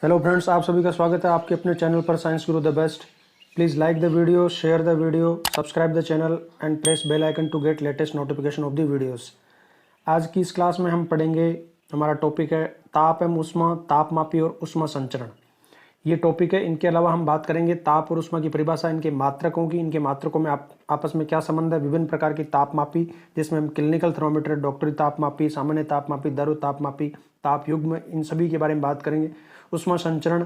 Hello friends, आप सभी का स्वागत है आपके अपने चैनल पर science Guru the best. Please like the video, share the video, subscribe the channel and press bell icon to get latest notification of the videos. आज की इस क्लास में हम पढ़ेंगे, हमारा टॉपिक है ताप एवं ऊष्मा, तापमापी और ऊष्मा संचरण। ये टॉपिक है। इनके अलावा हम बात करेंगे ताप और ऊष्मा की परिभाषा, इनके मात्रकों की, इनके मात्रकों में आपस में क्या संबंध है, विभिन्न प्रकार की तापमापी जिसमें हम क्लिनिकल थर्मोमीटर, डॉक्टरी तापमापी, सामान्य तापमापी, दर तापमापी, ताप युग्म, इन सभी के बारे में बात करेंगे। ऊष्मा संचरण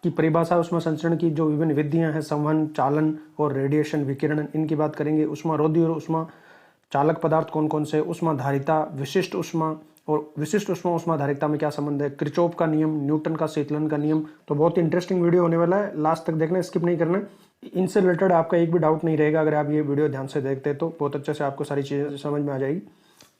की परिभाषा, ऊष्मा संचरण की जो विभिन्न विधियां हैं, संवहन, चालन और रेडिएशन, विकिरण, इनकी बात करेंगे। ऊष्मा रोधी और ऊष्मा चालक पदार्थ कौन कौन से, ऊष्मा धारिता, विशिष्ट ऊष्मा और विशिष्ट ऊष्मा ऊष्मा धारिता में क्या संबंध है, किरचॉफ का नियम, न्यूटन का शीतलन का नियम। तो बहुत ही इंटरेस्टिंग वीडियो होने वाला है, लास्ट तक देखना, स्किप नहीं करना। इनसे रिलेटेड आपका एक भी डाउट नहीं रहेगा अगर आप ये वीडियो ध्यान से देखते तो बहुत अच्छे से आपको सारी चीज़ें समझ में आ जाएगी।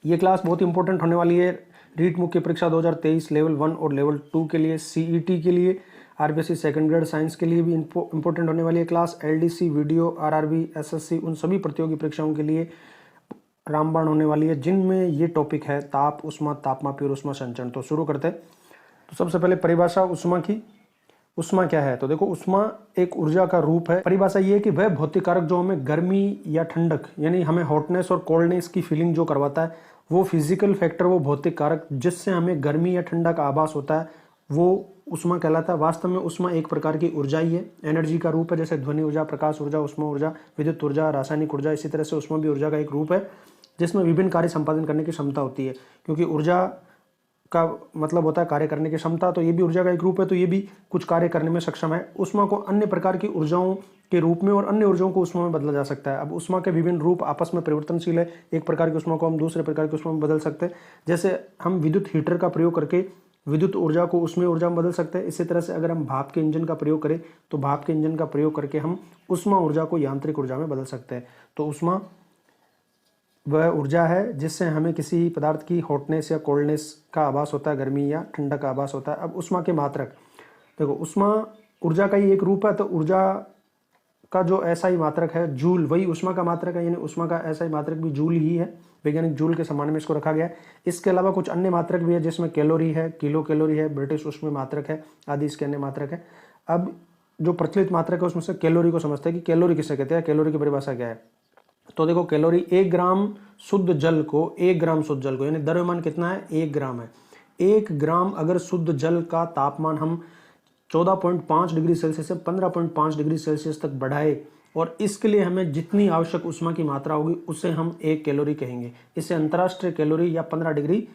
ये क्लास बहुत इंपॉर्टेंट होने वाली है रीट मुख्य परीक्षा 2023 लेवल 1 और लेवल 2 के लिए, सीईटी के लिए, आरबीएससी सेकंड ग्रेड साइंस के लिए भी इंपॉर्टेंट होने वाली है class. LDC, video, RRB, SSC, उन सभी प्रतियोगी परीक्षाओं के लिए रामबाण होने वाली है, जिनमें ये टॉपिक है ताप, ऊष्मा, तापमापी और ऊष्मा संचरण। तो शुरू करते हैं। तो सबसे पहले परिभाषा ऊष्मा की। ऊष्मा क्या है? तो देखो, ऊष्मा एक ऊर्जा का रूप है। परिभाषा ये है कि वह भौतिक कारक जो हमें गर्मी या ठंडक, यानी हमें हॉटनेस और कोल्डनेस की फीलिंग जो करवाता है, वो फिजिकल फैक्टर, वो भौतिक कारक जिससे हमें गर्मी या ठंडा का आभास होता है, वो ऊष्मा कहलाता है। वास्तव में ऊष्मा एक प्रकार की ऊर्जा ही है, एनर्जी का रूप है। जैसे ध्वनि ऊर्जा, प्रकाश ऊर्जा, ऊष्मा ऊर्जा, विद्युत ऊर्जा, रासायनिक ऊर्जा, इसी तरह से ऊष्मा भी ऊर्जा का एक रूप है जिसमें विभिन्न कार्य संपादन करने की क्षमता होती है। क्योंकि ऊर्जा का मतलब होता है कार्य करने की क्षमता, तो ये भी ऊर्जा का एक रूप है, तो ये भी कुछ कार्य करने में सक्षम है। ऊष्मा को अन्य प्रकार की ऊर्जाओं के रूप में और अन्य ऊर्जाओं को ऊष्मा में बदला जा सकता है। अब ऊष्मा के विभिन्न रूप आपस में परिवर्तनशील है। एक प्रकार की ऊष्मा को हम दूसरे प्रकार की ऊष्मा में बदल सकते हैं। जैसे हम विद्युत हीटर का प्रयोग करके विद्युत ऊर्जा को ऊष्मीय ऊर्जा में बदल सकते हैं। इसी तरह से अगर हम भाप के इंजन का प्रयोग करें तो भाप के इंजन का प्रयोग करके हम ऊष्मा ऊर्जा को यांत्रिक ऊर्जा में बदल सकते हैं। तो ऊष्मा वह ऊर्जा है जिससे हमें किसी पदार्थ की हॉटनेस या कोल्डनेस का आभास होता है, गर्मी या ठंडक का आभास होता है। अब ऊष्मा के मात्रक, देखो, ऊष्मा ऊर्जा का ही एक रूप है, तो ऊर्जा का जो ऐसा ही मात्रक है जूल, वही ऊष्मा का मात्रक है, यानी ऊष्मा का ऐसा ही मात्रक भी जूल ही है। वैज्ञानिक जूल के सम्मान में इसको रखा गया है। इसके अलावा कुछ अन्य मात्रक भी है जिसमें कैलोरी है, किलो कैलोरी है, ब्रिटिश ऊष्मीय मात्रक है, आदि इसके अन्य मात्रक है। अब जो प्रचलित मात्रक है उसमें से कैलोरी को समझते हैं कि कैलोरी किसे कहते हैं, कैलोरी की परिभाषा क्या है। तो देखो, कैलोरी 1 ग्राम शुद्ध जल को, 1 ग्राम शुद्ध जल को, यानी द्रव्यमान कितना है, 1 ग्राम है। 1 ग्राम अगर शुद्ध जल का तापमान हम 14.5 डिग्री सेल्सियस से 15.5 डिग्री सेल्सियस तक बढ़ाए, और इसके लिए हमें जितनी आवश्यक ऊष्मा की मात्रा होगी उसे हम 1 कैलोरी कहेंगे। इसे अंतर्राष्ट्रीय कैलोरी या 15 डिग्री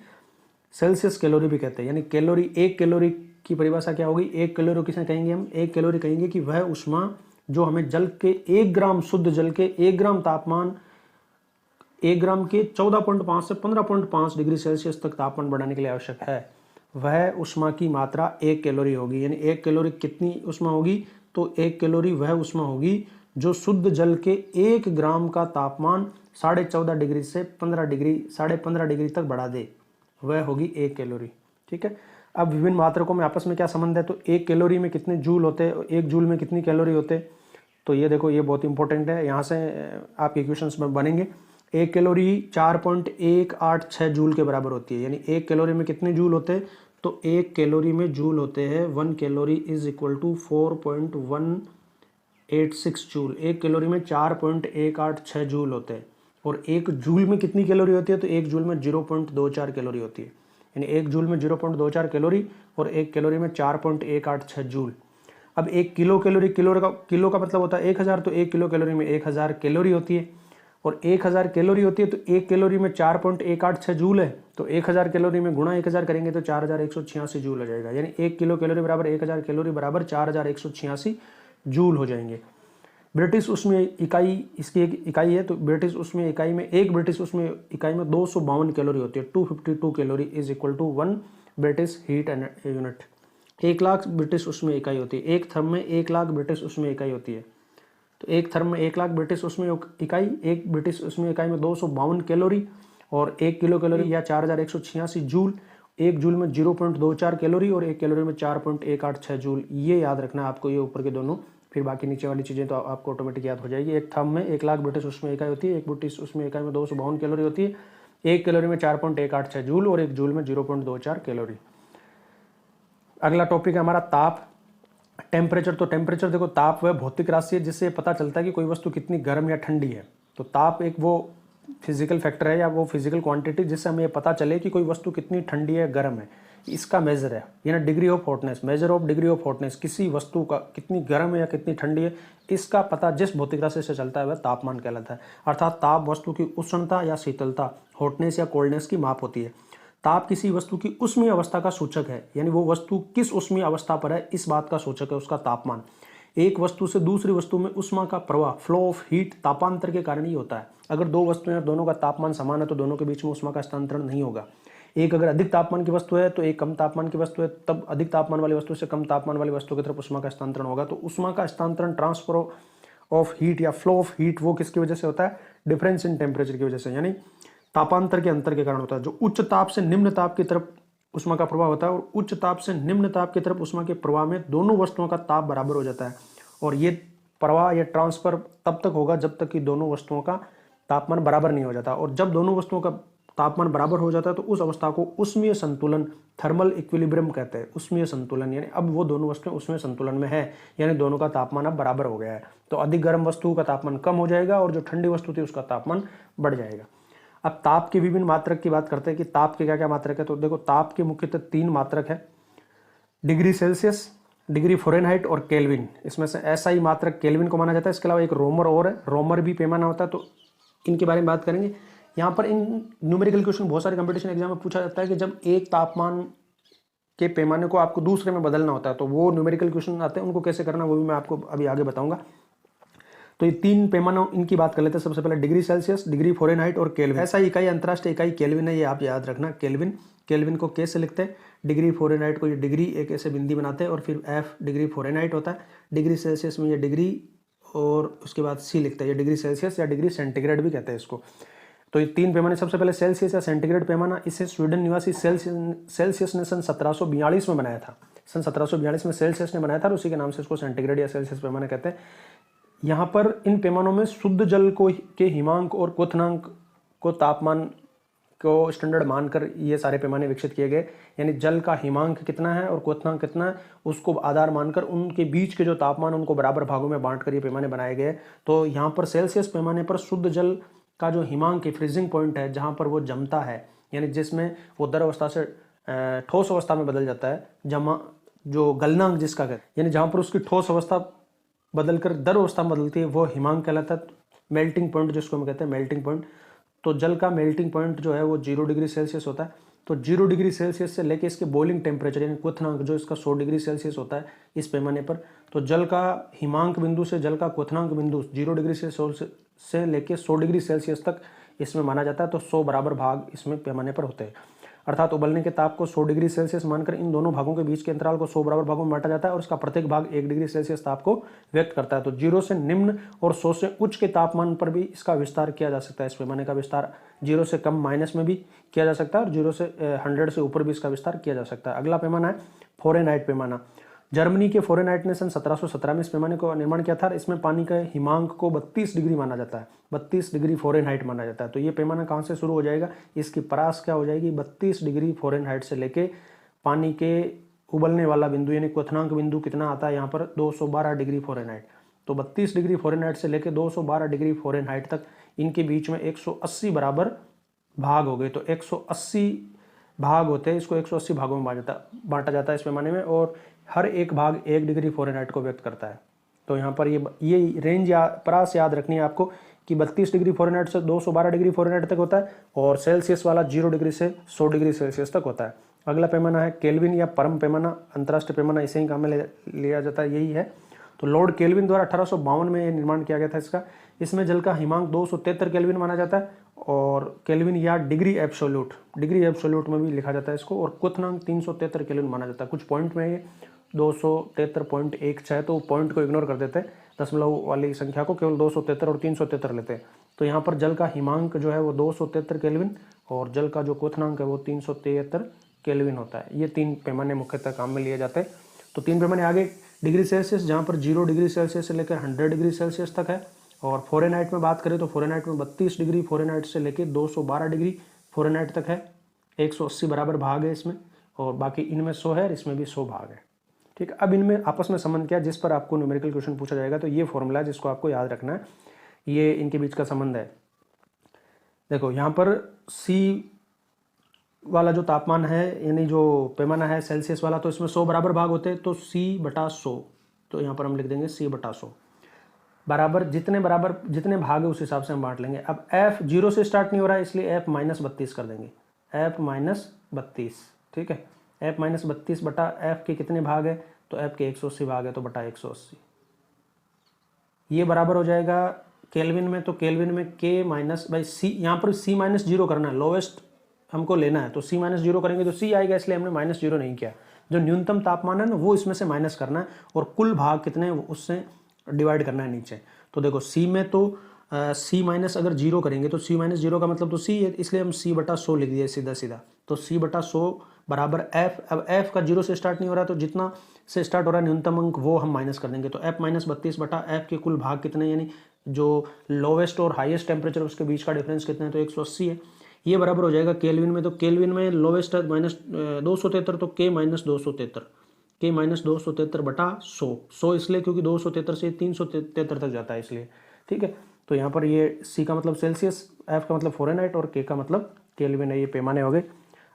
सेल्सियस कैलोरी भी कहते हैं। यानी कैलोरी, 1 कैलोरी की परिभाषा क्या होगी, 1 कैलोरी किसे कहेंगे हम, 1 कैलोरी कहेंगे कि वह ऊष्मा जो हमें जल के 1 ग्राम शुद्ध जल के 1 ग्राम तापमान, 1 ग्राम के 14.5 से 15.5 डिग्री सेल्सियस तक तापमान बढ़ाने के लिए आवश्यक है, वह ऊष्मा की मात्रा 1 कैलोरी होगी। यानी 1 कैलोरी कितनी ऊष्मा होगी, तो 1 कैलोरी वह ऊष्मा होगी जो शुद्ध जल के 1 ग्राम का तापमान 14.5 डिग्री से 15.5 डिग्री तक बढ़ा दे, वह होगी 1 कैलोरी। ठीक है। अब विभिन्न मात्रकों में आपस में क्या संबंध है, तो 1 कैलोरी में कितने जूल होते हैं, 1 जूल में कितनी कैलोरी होते हैं। तो ये देखो, ये बहुत इंपॉर्टेंट है, यहाँ से आपके क्वेश्चंस में बनेंगे। 1 कैलोरी 4.186 जूल के बराबर होती है। यानी 1 कैलोरी में कितने जूल होते हैं, तो 1 कैलोरी में जूल होते हैं 1 calorie is equal to 4.186 joule. 1 calorie में 4.186 जूल होते हैं। और 1 जूल में कितनी कैलोरी होती है, तो 1 जूल में 0.24 कैलोरी होती है। यानी 1 जूल में 0.24 कैलोरी और 1 कैलोरी में 4.186 जूल। अब 1 किलो कैलोरी, किलो का मतलब होता है 1000, तो 1 किलो कैलोरी में 1000 कैलोरी होती है। और 1000 कैलोरी होती है तो 1 कैलोरी में 4.186 जूल है, तो 1000 कैलोरी में गुणा 1000 करेंगे तो 4186 जूल हो जाएगा। यानी 1 किलो कैलोरी बराबर 1000 कैलोरी बराबर 4186 जूल हो जाएंगे। ब्रिटिश उसमें इकाई, इसकी एक इकाई है, तो ब्रिटिश उसमें इकाई में, एक ब्रिटिश उसमें इकाई में 252 कैलोरी होती है। 252 calorie is equal to 1 British heat unit. 1 lakh British उसमें इकाई होती है। एक थर्म में 1 लाख ब्रिटिश उसमें इकाई होती है। तो एक थर्म में 1 लाख ब्रिटिश उसमें इकाई, एक ब्रिटिश उसमें इकाई में 252 कैलोरी, और 1 किलो कैलोरी या 4186 जूल। 1 जूल में 0.24 कैलोरी और 1 कैलोरी में 4.186 जूल। ये याद रखना है आपको, ये ऊपर के दोनों, फिर बाकी नीचे वाली चीज़ें तो आपको ऑटोमेटिक याद हो जाएगी। एक थंब में 1 लाख ब्रिटिश उसमें इकाई होती है, एक ब्रिटिश उसमें इकाई में 252 कैलोरी होती है, 1 कैलोरी में 4.186 जूल और 1 जूल में 0.24 कैलोरी। अगला टॉपिक है हमारा ताप, टेम्परेचर। तो टेम्परेचर देखो, ताप वह भौतिक राशि है जिससे पता चलता है कि कोई वस्तु कितनी गर्म या ठंडी है। तो ताप एक वो फिजिकल फैक्टर है या वो फिजिकल क्वांटिटी जिससे हमें ये पता चले कि कोई वस्तु कितनी ठंडी है, गर्म है। इसका मेजर है, यानी degree of hotness, measure of degree of hotness, किसी वस्तु का कितनी गर्म है या कितनी ठंडी है, इसका पता जिस भौतिक राशि से चलता है वह तापमान कहलाता है। अर्थात ताप वस्तु की उष्णता या शीतलता, हॉटनेस या कोल्डनेस की माप होती है। ताप किसी वस्तु की ऊष्मीय अवस्था का सूचक है, यानी वो वस्तु किस ऊष्मीय अवस्था पर है इस बात का सूचक है उसका तापमान। एक वस्तु से दूसरी वस्तु में ऊष्मा का प्रवाह, फ्लो ऑफ हीट, तापांतर के कारण ही होता है। अगर दो वस्तुएं और दोनों का तापमान समान है तो दोनों के बीच में ऊष्मा का स्थानांतरण नहीं होगा। एक अगर अधिक तापमान की वस्तु है तो एक कम तापमान की वस्तु है, तब अधिक तापमान वाली वस्तु से कम तापमान वाली वस्तु की तरफ ऊष्मा का स्थानांतरण होगा। तो ऊष्मा का स्थानांतरण, ट्रांसफर ऑफ हीट या फ्लो ऑफ हीट, वो किसकी वजह से होता है? डिफरेंस इन टेम्परेचर की वजह से, यानी तापांतर के अंतर के कारण होता है। जो उच्च ताप से निम्न ताप की तरफ ऊष्मा का प्रवाह होता है और उच्च ताप से निम्न ताप की तरफ ऊष्मा के प्रवाह में दोनों वस्तुओं का ताप बराबर हो जाता है। और ये प्रवाह या ट्रांसफर तब तक होगा जब तक कि दोनों वस्तुओं का तापमान बराबर नहीं हो जाता। और जब दोनों वस्तुओं का तापमान बराबर हो जाता है तो उस अवस्था को ऊष्मीय संतुलन, थर्मल इक्विलिब्रियम कहते हैं। ऊष्मीय संतुलन यानी अब वो दोनों वस्तुएं ऊष्मीय संतुलन में है, यानी दोनों का तापमान अब बराबर हो गया है। तो अधिक गर्म वस्तु का तापमान कम हो जाएगा और जो ठंडी वस्तु थी उसका तापमान बढ़ जाएगा। अब ताप के विभिन्न मात्रक की बात करते हैं कि ताप के क्या क्या मात्रक है। तो देखो, ताप के मुख्यतः 3 मात्रक है, डिग्री सेल्सियस, डिग्री फ़ारेनहाइट और केल्विन। इसमें से SI मात्रक केल्विन को माना जाता है। इसके अलावा एक रोमर और है, रोमर भी पैमाना होता है, तो इनके बारे में बात करेंगे। यहाँ पर इन न्यूमेरिकल क्वेश्चन बहुत सारे कंपटीशन एग्जाम में पूछा जाता है कि जब एक तापमान के पैमाने को आपको दूसरे में बदलना होता है तो वो न्यूमेरिकल क्वेश्चन आते हैं, उनको कैसे करना वो भी मैं आपको अभी आगे बताऊंगा। तो ये 3 पैमानों इनकी बात कर लेते हैं। सबसे पहले डिग्री सेल्सियस, डिग्री फ़ारेनहाइट और केल्विन। ऐसा इकाई अंतर्राष्ट्रीय इकाई केल्विन है, ये आप याद रखना। केल्विन, केल्विन को के से लिखते हैं, डिग्री फ़ारेनहाइट को ये डिग्री एक ऐसे बिंदी बनाते हैं और फिर F डिग्री फ़ारेनहाइट होता है। डिग्री सेल्सियस में ये डिग्री और उसके बाद C लिखते हैं, ये डिग्री सेल्सियस या डिग्री सेंटीग्रेड भी कहते हैं इसको। तो ये 3 पैमाने, सबसे पहले सेल्सियस या सेंटीग्रेड पैमाना, इसे स्वीडन निवासी सेल्सियस ने सन 1742 में बनाया था। सन 1742 में सेल्सियस ने बनाया था और उसी के नाम से इसको सेंटीग्रेड या सेल्सियस पैमाना कहते हैं। यहाँ पर इन पैमानों में शुद्ध जल को के हिमांक और क्वथनांक को तापमान को स्टैंडर्ड मानकर ये सारे पैमाने विकसित किए गए। यानी जल का हिमांक कितना है और क्वथनांक कितना है उसको आधार मानकर उनके बीच के जो तापमान उनको बराबर भागों में बांटकर ये पैमाने बनाए गए। तो यहाँ पर सेल्सियस पैमाने पर शुद्ध जल का जो हिमांक है, फ्रीजिंग पॉइंट है, जहाँ पर वो जमता है, यानी जिसमें वो द्रव अवस्था से ठोस अवस्था में बदल जाता है, जमा जो गलनांक जिसका कहते हैं, यानी जहाँ पर उसकी ठोस अवस्था बदलकर द्रव अवस्था में बदलती है, वो हिमांक कहलाता है। मेल्टिंग पॉइंट जिसको हम कहते हैं मेल्टिंग पॉइंट। तो जल का मेल्टिंग पॉइंट जो है वो 0 डिग्री सेल्सियस होता है। तो 0 डिग्री सेल्सियस से लेके इसके बॉइलिंग टेम्परेचर यानी क्वथनांक जो इसका 100 डिग्री सेल्सियस होता है इस पैमाने पर। तो जल का हिमांक बिंदु से जल का क्वथनांक बिंदु 0 डिग्री से लेके 100 डिग्री सेल्सियस तक इसमें माना जाता है। तो 100 बराबर भाग इसमें पैमाने पर होते हैं। अर्थात उबलने के ताप को 100 डिग्री सेल्सियस मानकर इन दोनों भागों के बीच के अंतराल को 100 बराबर भागों में बांटा जाता है और इसका प्रत्येक भाग 1 डिग्री सेल्सियस ताप को व्यक्त करता है। तो 0 से निम्न और 100 से उच्च के तापमान पर भी इसका विस्तार किया जा सकता है। इस पैमाने का विस्तार 0 से कम माइनस में भी किया जा सकता है और 0 से 100 से ऊपर भी इसका विस्तार किया जा सकता है। अगला पैमाना है फ़ारेनहाइट पैमाना। जर्मनी के फ़ारेनहाइट ने सन 1717 में इस पैमाने को निर्माण किया था। इसमें पानी का हिमांक को 32 डिग्री माना जाता है, 32 डिग्री फ़ारेनहाइट माना जाता है। तो ये पैमाना कहाँ से शुरू हो जाएगा, इसकी परास क्या हो जाएगी, 32 डिग्री फ़ारेनहाइट से लेके पानी के उबलने वाला बिंदु यानी क्वथनांक बिंदु कितना आता है यहाँ पर 212 डिग्री फ़ारेनहाइट। तो 32 डिग्री फ़ारेनहाइट से लेके 212 डिग्री फ़ारेनहाइट तक इनके बीच में 180 बराबर भाग हो गए। तो 180 भाग होते हैं, इसको 180 भागों में बांटा जाता है इस पैमाने में और हर एक भाग 1 डिग्री फ़ारेनहाइट को व्यक्त करता है। तो यहाँ पर ये रेंज परास याद रखनी है आपको कि 32 डिग्री फ़ारेनहाइट से 212 डिग्री फ़ारेनहाइट तक होता है और सेल्सियस वाला 0 डिग्री से 100 डिग्री सेल्सियस तक होता है। अगला पैमाना है केल्विन या परम पैमाना, अंतर्राष्ट्रीय पैमाना, इसे ही काम में लिया जाता है, यही है। तो लॉर्ड केल्विन द्वारा 1852 में निर्माण किया गया था इसका। इसमें जल का हिमांक 273 केल्विन माना जाता है और केल्विन या डिग्री एब्सोल्यूट में भी लिखा जाता है इसको। और क्वथनांक 373 केल्विन माना जाता है। कुछ पॉइंट में ये 273.16 तो पॉइंट को इग्नोर कर देते हैं, दशमलव वाली संख्या को केवल 273 और 373 लेते हैं। तो यहाँ पर जल का हिमांक जो है वो 273 केल्विन और जल का जो क्वथनांक है वो 373 केल्विन होता है। ये 3 पैमाने मुख्यतः काम में लिए जाते हैं। तो 3 पैमाने आगे डिग्री सेल्सियस, जहाँ पर 0 डिग्री सेल्सियस से लेकर 100 डिग्री सेल्सियस तक है। और फ़ारेनहाइट में बात करें तो फ़ारेनहाइट में 32 डिग्री फ़ारेनहाइट से लेकर 212 डिग्री फ़ारेनहाइट तक है, 180 बराबर भाग है इसमें। और बाकी इनमें 100 है, इसमें भी 100 भाग है। ठीक है, अब इनमें आपस में संबंध क्या है, जिस पर आपको न्यूमेरिकल क्वेश्चन पूछा जाएगा तो ये फॉर्मूला है जिसको आपको याद रखना है, ये इनके बीच का संबंध है। देखो यहाँ पर C वाला जो तापमान है, यानी जो पैमाना है सेल्सियस वाला, तो इसमें 100 बराबर भाग होते हैं, तो C/100, तो यहाँ पर हम लिख देंगे C/100 बराबर जितने भाग है उस हिसाब से हम बांट लेंगे। अब F 0 से स्टार्ट नहीं हो रहा है, इसलिए F-32 कर देंगे, F-32। ठीक है, F-32 बटा F के कितने भाग है, तो F के 180 भाग है, तो बटा 180। ये बराबर हो जाएगा केल्विन में, तो केल्विन में K-/C, यहाँ पर C-0 करना है, लोवेस्ट हमको लेना है, तो C-0 करेंगे तो C आएगा, इसलिए हमने -0 नहीं किया। जो न्यूनतम तापमान है ना वो इसमें से माइनस करना है, और कुल भाग कितने हैं उससे डिवाइड करना है नीचे। तो देखो C में तो C- अगर 0 करेंगे तो C-0 का मतलब तो C है, इसलिए हम C/100 लिख दिए सीधा सीधा। तो C/100 बराबर F, अब F का 0 से स्टार्ट नहीं हो रहा है, तो जितना से स्टार्ट हो रहा है न्यूनतम अंक वो हम माइनस कर देंगे। तो F-32 बटा F के कुल भाग कितने, यानी जो लोवेस्ट और हाईएस्ट टेम्परेचर उसके बीच का डिफरेंस कितना है, तो 180 है। ये बराबर हो जाएगा केल्विन में, तो केल्विन में लोवेस्ट है -273, तो K-273, K-273 बटा 100 इसलिए क्योंकि 273 से 373 तक जाता है इसलिए। ठीक है, तो यहाँ पर ये C का मतलब सेल्सियस, F का मतलब फ़ारेनहाइट और K का मतलब केल्विन है, ये पैमाने हो गए।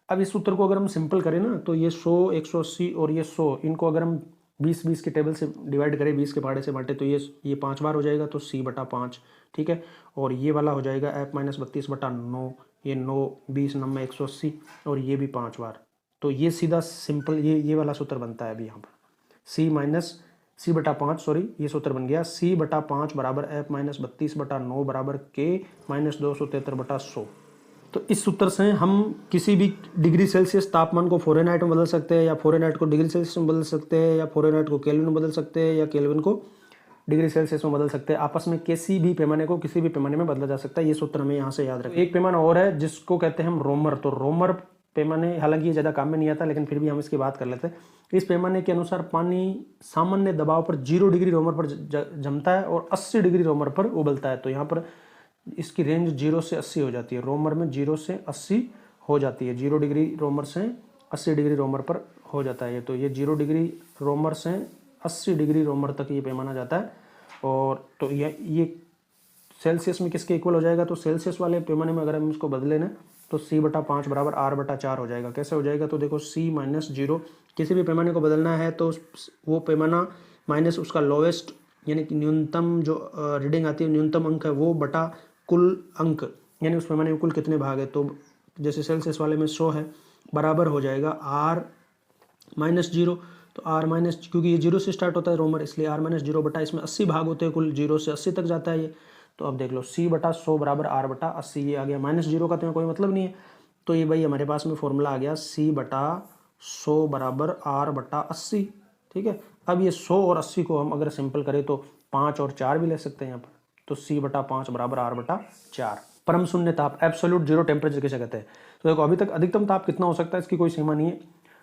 अब इस उत्तर को अगर हम सिंपल करें ना, तो ये 100, 180 और ये 100, इनको अगर हम 20-20 के टेबल से डिवाइड करें, 20 के पहाड़े से बांटे, तो ये 5 बार हो जाएगा, तो C/5। ठीक है, और ये वाला हो जाएगा F-32 बटा 9, ये 9, 20, 9 में 180, और ये भी 5 बार। तो ये सीधा सिंपल ये वाला सूत्र बनता है अभी यहाँ पर, C/5 सॉरी, ये सूत्र बन गया C/5 बराबर F-32 बटा 9 बराबर K-273 बटा 100। तो इस सूत्र से हम किसी भी डिग्री सेल्सियस तापमान को फ़ारेनहाइट में बदल सकते हैं, या फ़ारेनहाइट को डिग्री सेल्सियस में बदल सकते हैं, या फ़ारेनहाइट को केल्विन में बदल सकते हैं, या केल्विन को डिग्री सेल्सियस में बदल सकते हैं। आपस में किसी भी पैमाने को किसी भी पैमाने में बदला जा सकता है, ये सूत्र हमें यहाँ से याद रखें। एक पैमाना और है जिसको कहते हैं हम रोमर। तो रोमर पैमाने, हालांकि ये ज़्यादा काम में नहीं आता, लेकिन फिर भी हम इसकी बात कर लेते हैं। इस पैमाने के अनुसार पानी सामान्य दबाव पर 0 डिग्री रोमर पर जमता है और 80 डिग्री रोमर पर उबलता है। तो यहाँ पर इसकी रेंज 0 से 80 हो जाती है, रोमर में 0 से 80 हो जाती है, 0 डिग्री रोमर से 80 डिग्री रोमर पर हो जाता है। तो ये 0 डिग्री रोमर से 80 डिग्री रोमर तक ये पैमाना जाता है। और तो ये सेल्सियस में किसके इक्वल हो जाएगा, तो सेल्सियस वाले पैमाने में अगर हम इसको बदले ना, तो C/5 बराबर R/4 हो जाएगा। कैसे हो जाएगा, तो देखो C-0, किसी भी पैमाने को बदलना है तो वो पैमाना माइनस उसका लोवेस्ट, यानी कि न्यूनतम जो रीडिंग आती है, न्यूनतम अंक है वो, बटा कुल अंक, यानी उस पैमाने में कुल कितने भाग है। तो जैसे सेल्सियस वाले में 100 है, बराबर हो जाएगा R-0, तो R- क्योंकि ये 0 से स्टार्ट होता है रोमर, इसलिए R-0 बटा, इसमें 80 भाग होते हैं कुल, 0 से 80 तक जाता है ये। तो अब देख लो C/100 बराबर R/80, ये आ गया। -0 का तो कोई मतलब नहीं है, तो ये भाई हमारे पास में फॉर्मूला आ गया C/100 बराबर R/80। ठीक है, अब ये 100 और 80 को हम अगर सिंपल करें तो 5 और 4 भी ले सकते हैं यहाँ पर, तो C/5 बराबर R/4। परम शून्य ताप, एब्सोल्यूट जीरो टेम्परेचर किसे कहते हैं। तो देखो अभी तक अधिकतम ताप कितना हो सकता है इसकी कोई सीमा नहीं है,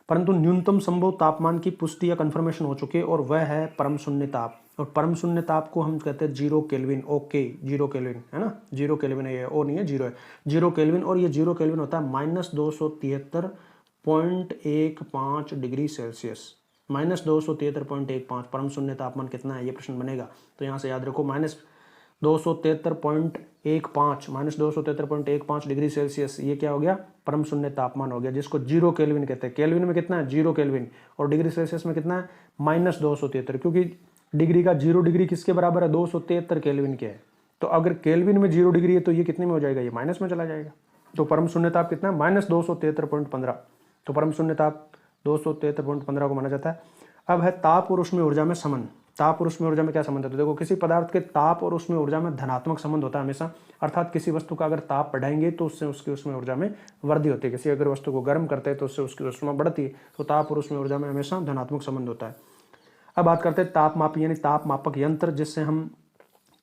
परंतु न्यूनतम संभव तापमान की पुष्टि या कन्फर्मेशन हो चुकी है, और वह है परम शून्य ताप। और परम शून्य ताप को हम कहते हैं 0 केल्विन। ओके, 0 केल्विन है ना, 0 केल्विन है ये, ओ नहीं है, 0 है, 0 केल्विन। और ये 0 केल्विन होता है -273.15 डिग्री सेल्सियस। -273.15 परम शून्य तापमान कितना है, ये प्रश्न बनेगा। तो यहाँ से याद रखो -273.15 डिग्री सेल्सियस, ये क्या हो गया, परम शून्य तापमान हो गया, जिसको 0 केल्विन कहते हैं। केल्विन में कितना है, 0 केल्विन, और डिग्री सेल्सियस में कितना है, -273, क्योंकि डिग्री का 0 डिग्री किसके बराबर है, 273 केल्विन के है। तो अगर केल्विन में 0 डिग्री है तो ये कितने में हो जाएगा, ये माइनस में चला जाएगा। तो परम शून्य ताप कितना है, -273.15। तो परम शून्य ताप 273.15 को माना जाता है। अब है ताप और ऊष्मीय ऊर्जा में संबंध। ताप और ऊष्मीय ऊर्जा में क्या संबंध है, तो देखो किसी पदार्थ के ताप और ऊष्मीय ऊर्जा में धनात्मक संबंध होता है हमेशा, अर्थात किसी वस्तु का अगर ताप बढ़ाएंगे तो उससे उसकी ऊष्मीय ऊर्जा में वृद्धि होती है। किसी अगर वस्तु को गर्म करते हैं तो उससे उसकी ऊष्मा बढ़ती है। तो ताप और ऊष्मीय ऊर्जा में हमेशा धनात्मक संबंध होता है। अब बात करते हैं तापमापी, यानी ताप मापक यंत्र, जिससे हम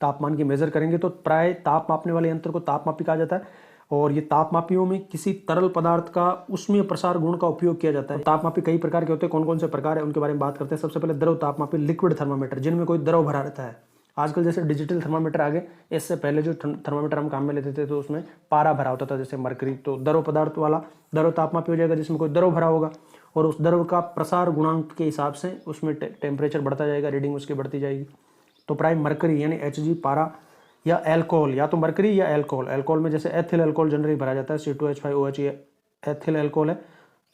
तापमान की मेजर करेंगे। तो प्राय ताप मापने वाले यंत्र को तापमापी कहा जाता है, और ये तापमापियों में किसी तरल पदार्थ का ऊष्मीय प्रसार गुण का उपयोग किया जाता है। तापमापी कई प्रकार के होते हैं, कौन कौन से प्रकार है उनके बारे में बात करते हैं। सबसे पहले द्रव तापमापी, लिक्विड थर्मामीटर, जिनमें कोई द्रव भरा रहता है। आजकल जैसे डिजिटल थर्मामीटर आ गए, इससे पहले जो थर्मामीटर हम काम में लेते थे तो उसमें पारा भरा होता था, जैसे मरकरी, तो द्रव पदार्थ वाला द्रव तापमापी हो जाएगा जिसमें कोई द्रव भरा होगा। और उस द्रव का प्रसार गुणांक के हिसाब से उसमें टेम्परेचर बढ़ता जाएगा, रीडिंग उसकी बढ़ती जाएगी। तो प्राइम मरकरी यानी Hg पारा या एल्कोहल, या तो मरकरी या एल्कोहल। एल्कोहल में जैसे एथिल एल्कोहल जनरली भरा जाता है, C2H5OH ये एथिल एल्कोहल है।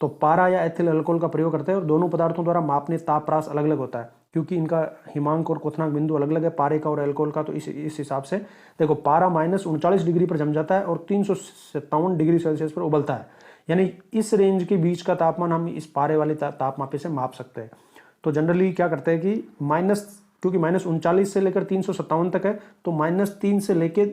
तो पारा या एथिल अल्कोहल का प्रयोग करते हैं और दोनों पदार्थों द्वारा मापनीय ताप ह्रास अलग अलग होता है, क्योंकि इनका हिमांक और क्वथनांक बिंदु अलग अलग है पारे का और अल्कोहल का। तो इस हिसाब से देखो, पारा -39 डिग्री पर जम जाता है और 357 डिग्री सेल्सियस पर उबलता है, यानी इस रेंज के बीच का तापमान हम इस पारे वाले तापमापी से माप सकते हैं। तो जनरली क्या करते हैं कि क्योंकि -39 से लेकर 357 तक है, तो -3 से लेकर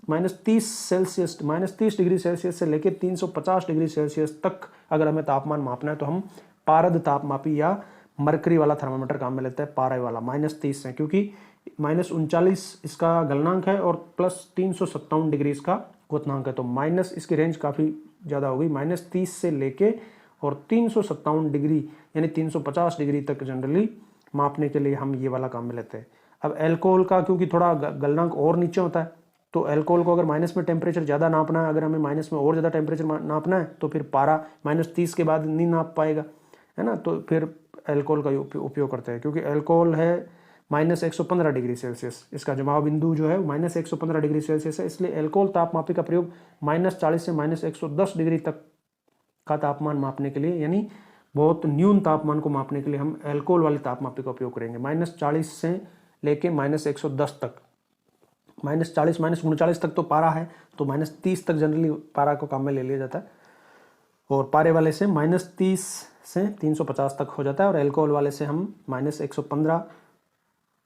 -30 डिग्री सेल्सियस से लेकर 350 डिग्री सेल्सियस तक अगर हमें तापमान मापना है तो हम पारद तापमापी या मरकरी वाला थर्मामीटर काम में लेते हैं, पारा वाला -30 से, क्योंकि -39 इसका गलनांक है और +357 डिग्री इसका क्वथनांक है। तो माइनस इसकी रेंज काफ़ी ज़्यादा हो गई, -30 से लेके और 357 डिग्री यानी 350 डिग्री तक जनरली मापने के लिए हम ये वाला काम में लेते हैं। अब एल्कोहल का क्योंकि थोड़ा गलनांक और नीचे होता है, तो अल्कोहल को अगर माइनस में टेम्परेचर ज़्यादा नापना है, अगर हमें माइनस में और ज़्यादा टेम्परेचर नापना है, तो फिर पारा -30 के बाद नहीं नाप पाएगा, है ना। तो फिर अल्कोहल का उपयोग करते हैं, क्योंकि अल्कोहल है -115 डिग्री सेल्सियस, इसका जमाव बिंदु जो है -115 डिग्री सेल्सियस है। इसलिए अल्कोहल तापमापी का प्रयोग -40 से -110 डिग्री तक का तापमान मापने के लिए, यानी बहुत न्यून तापमान को मापने के लिए हम अल्कोहल वाले तापमापी का उपयोग करेंगे। -40 से लेके -110 तक, -40 -39 तक तो पारा है, तो -30 तक जनरली पारा को काम में ले लिया जाता है, और पारे वाले से -30 से 350 तक हो जाता है, और अल्कोहल वाले से हम -115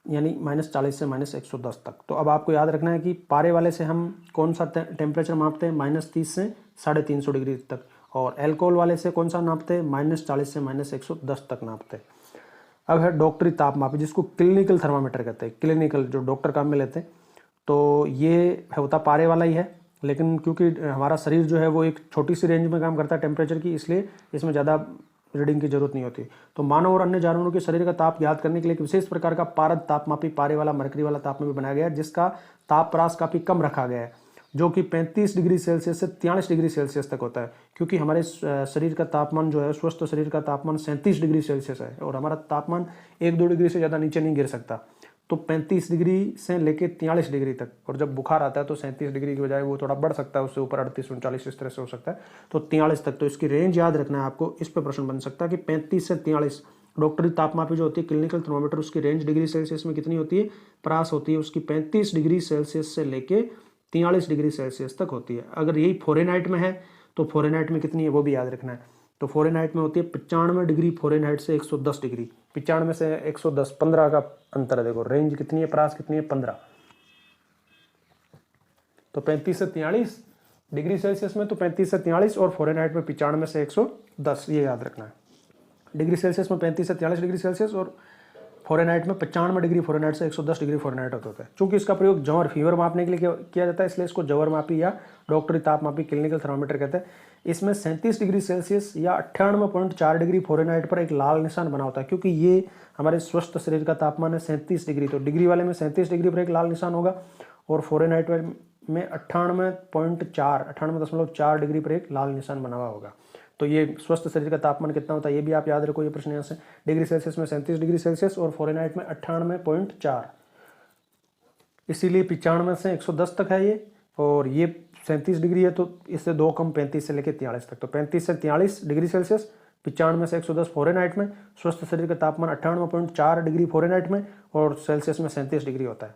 यानी -40 से -110 तक। तो अब आपको याद रखना है कि पारे वाले से हम कौन सा टेम्परेचर मापते हैं, -30 से 350 डिग्री तक, और अल्कोहल वाले से कौन सा नापते हैं, -40 से -110 तक नापते हैं। अब है डॉक्टरी तापमापी, जिसको क्लिनिकल थर्मामीटर कहते हैं, क्लिनिकल जो डॉक्टर काम में लेते हैं। तो ये होता पारे वाला ही है, लेकिन क्योंकि हमारा शरीर जो है वो एक छोटी सी रेंज में काम करता है टेम्परेचर की, इसलिए इसमें ज़्यादा रीडिंग की जरूरत नहीं होती। तो मानव और अन्य जानवरों के शरीर का ताप ज्ञात करने के लिए एक विशेष प्रकार का पारद तापमापी पारे वाला मरकरी वाला तापमापी बनाया गया है, जिसका ताप ह्रास काफ़ी कम रखा गया है, जो कि 35 डिग्री सेल्सियस से 43 डिग्री सेल्सियस तक होता है। क्योंकि हमारे शरीर का तापमान जो है, स्वस्थ शरीर का तापमान 37 डिग्री सेल्सियस है, और हमारा तापमान 1-2 डिग्री से ज़्यादा नीचे नहीं गिर सकता। तो 35 डिग्री से लेके 43 डिग्री तक, और जब बुखार आता है तो 37 डिग्री की बजाय वो थोड़ा बढ़ सकता है, उससे ऊपर 38-39 इस तरह से हो सकता है, तो 43 तक। तो इसकी रेंज याद रखना है आपको, इस पर प्रश्न बन सकता है कि 35 से 43 डॉक्टरी तापमापी जो होती है क्लिनिकल थर्मोमीटर, उसकी रेंज डिग्री सेल्सियस में कितनी होती है, प्रास होती है उसकी 35 डिग्री सेल्सियस से लेके 43 डिग्री सेल्सियस तक होती है। अगर यही फ़ारेनहाइट में है तो फ़ारेनहाइट में कितनी है वो भी याद रखना है। तो फ़ारेनहाइट में होती है 95 डिग्री फ़ारेनहाइट से 110 डिग्री, 95 से 110, 15 का अंतर है। देखो रेंज कितनी है, प्रास कितनी है, 15। तो 35 से 43 डिग्री सेल्सियस में तो 35 से 43, और फ़ारेनहाइट में 95 से 110, ये याद रखना है। डिग्री सेल्सियस में 35 से 43 डिग्री सेल्सियस, और फ़ारेनहाइट में 95 डिग्री फ़ारेनहाइट से 110 डिग्री फ़ारेनहाइट होता है। चूंकि इसका प्रयोग जवर फीवर मापने के लिए किया जाता है, इसलिए इसको जवर मापी या डॉक्टरी तापमापी क्लिनिकल थर्मामीटर कहते हैं। इसमें 37 डिग्री सेल्सियस या 98.4 डिग्री फ़ारेनहाइट पर एक लाल निशान बना होता है, क्योंकि ये हमारे स्वस्थ शरीर का तापमान है 37 डिग्री, तो डिग्री वाले में 37 डिग्री पर एक लाल निशान होगा, और फ़ारेनहाइट में 98.4 डिग्री पर एक लाल निशान बना हुआ होगा। तो ये स्वस्थ शरीर का तापमान कितना होता है ये भी आप याद रखो, ये प्रश्न यहाँ से। डिग्री सेल्सियस में 37 डिग्री सेल्सियस, और फ़ारेनहाइट में 98.4, इसीलिए 95 से 110 तक है ये, और ये 37 डिग्री है, तो इससे 2 कम 35 से लेकर 43 तक। तो 35 से 43 डिग्री सेल्सियस, 95 से 110 फ़ारेनहाइट में, स्वस्थ शरीर का तापमान 98.4 डिग्री फ़ारेनहाइट में, और सेल्सियस में 37 डिग्री होता है।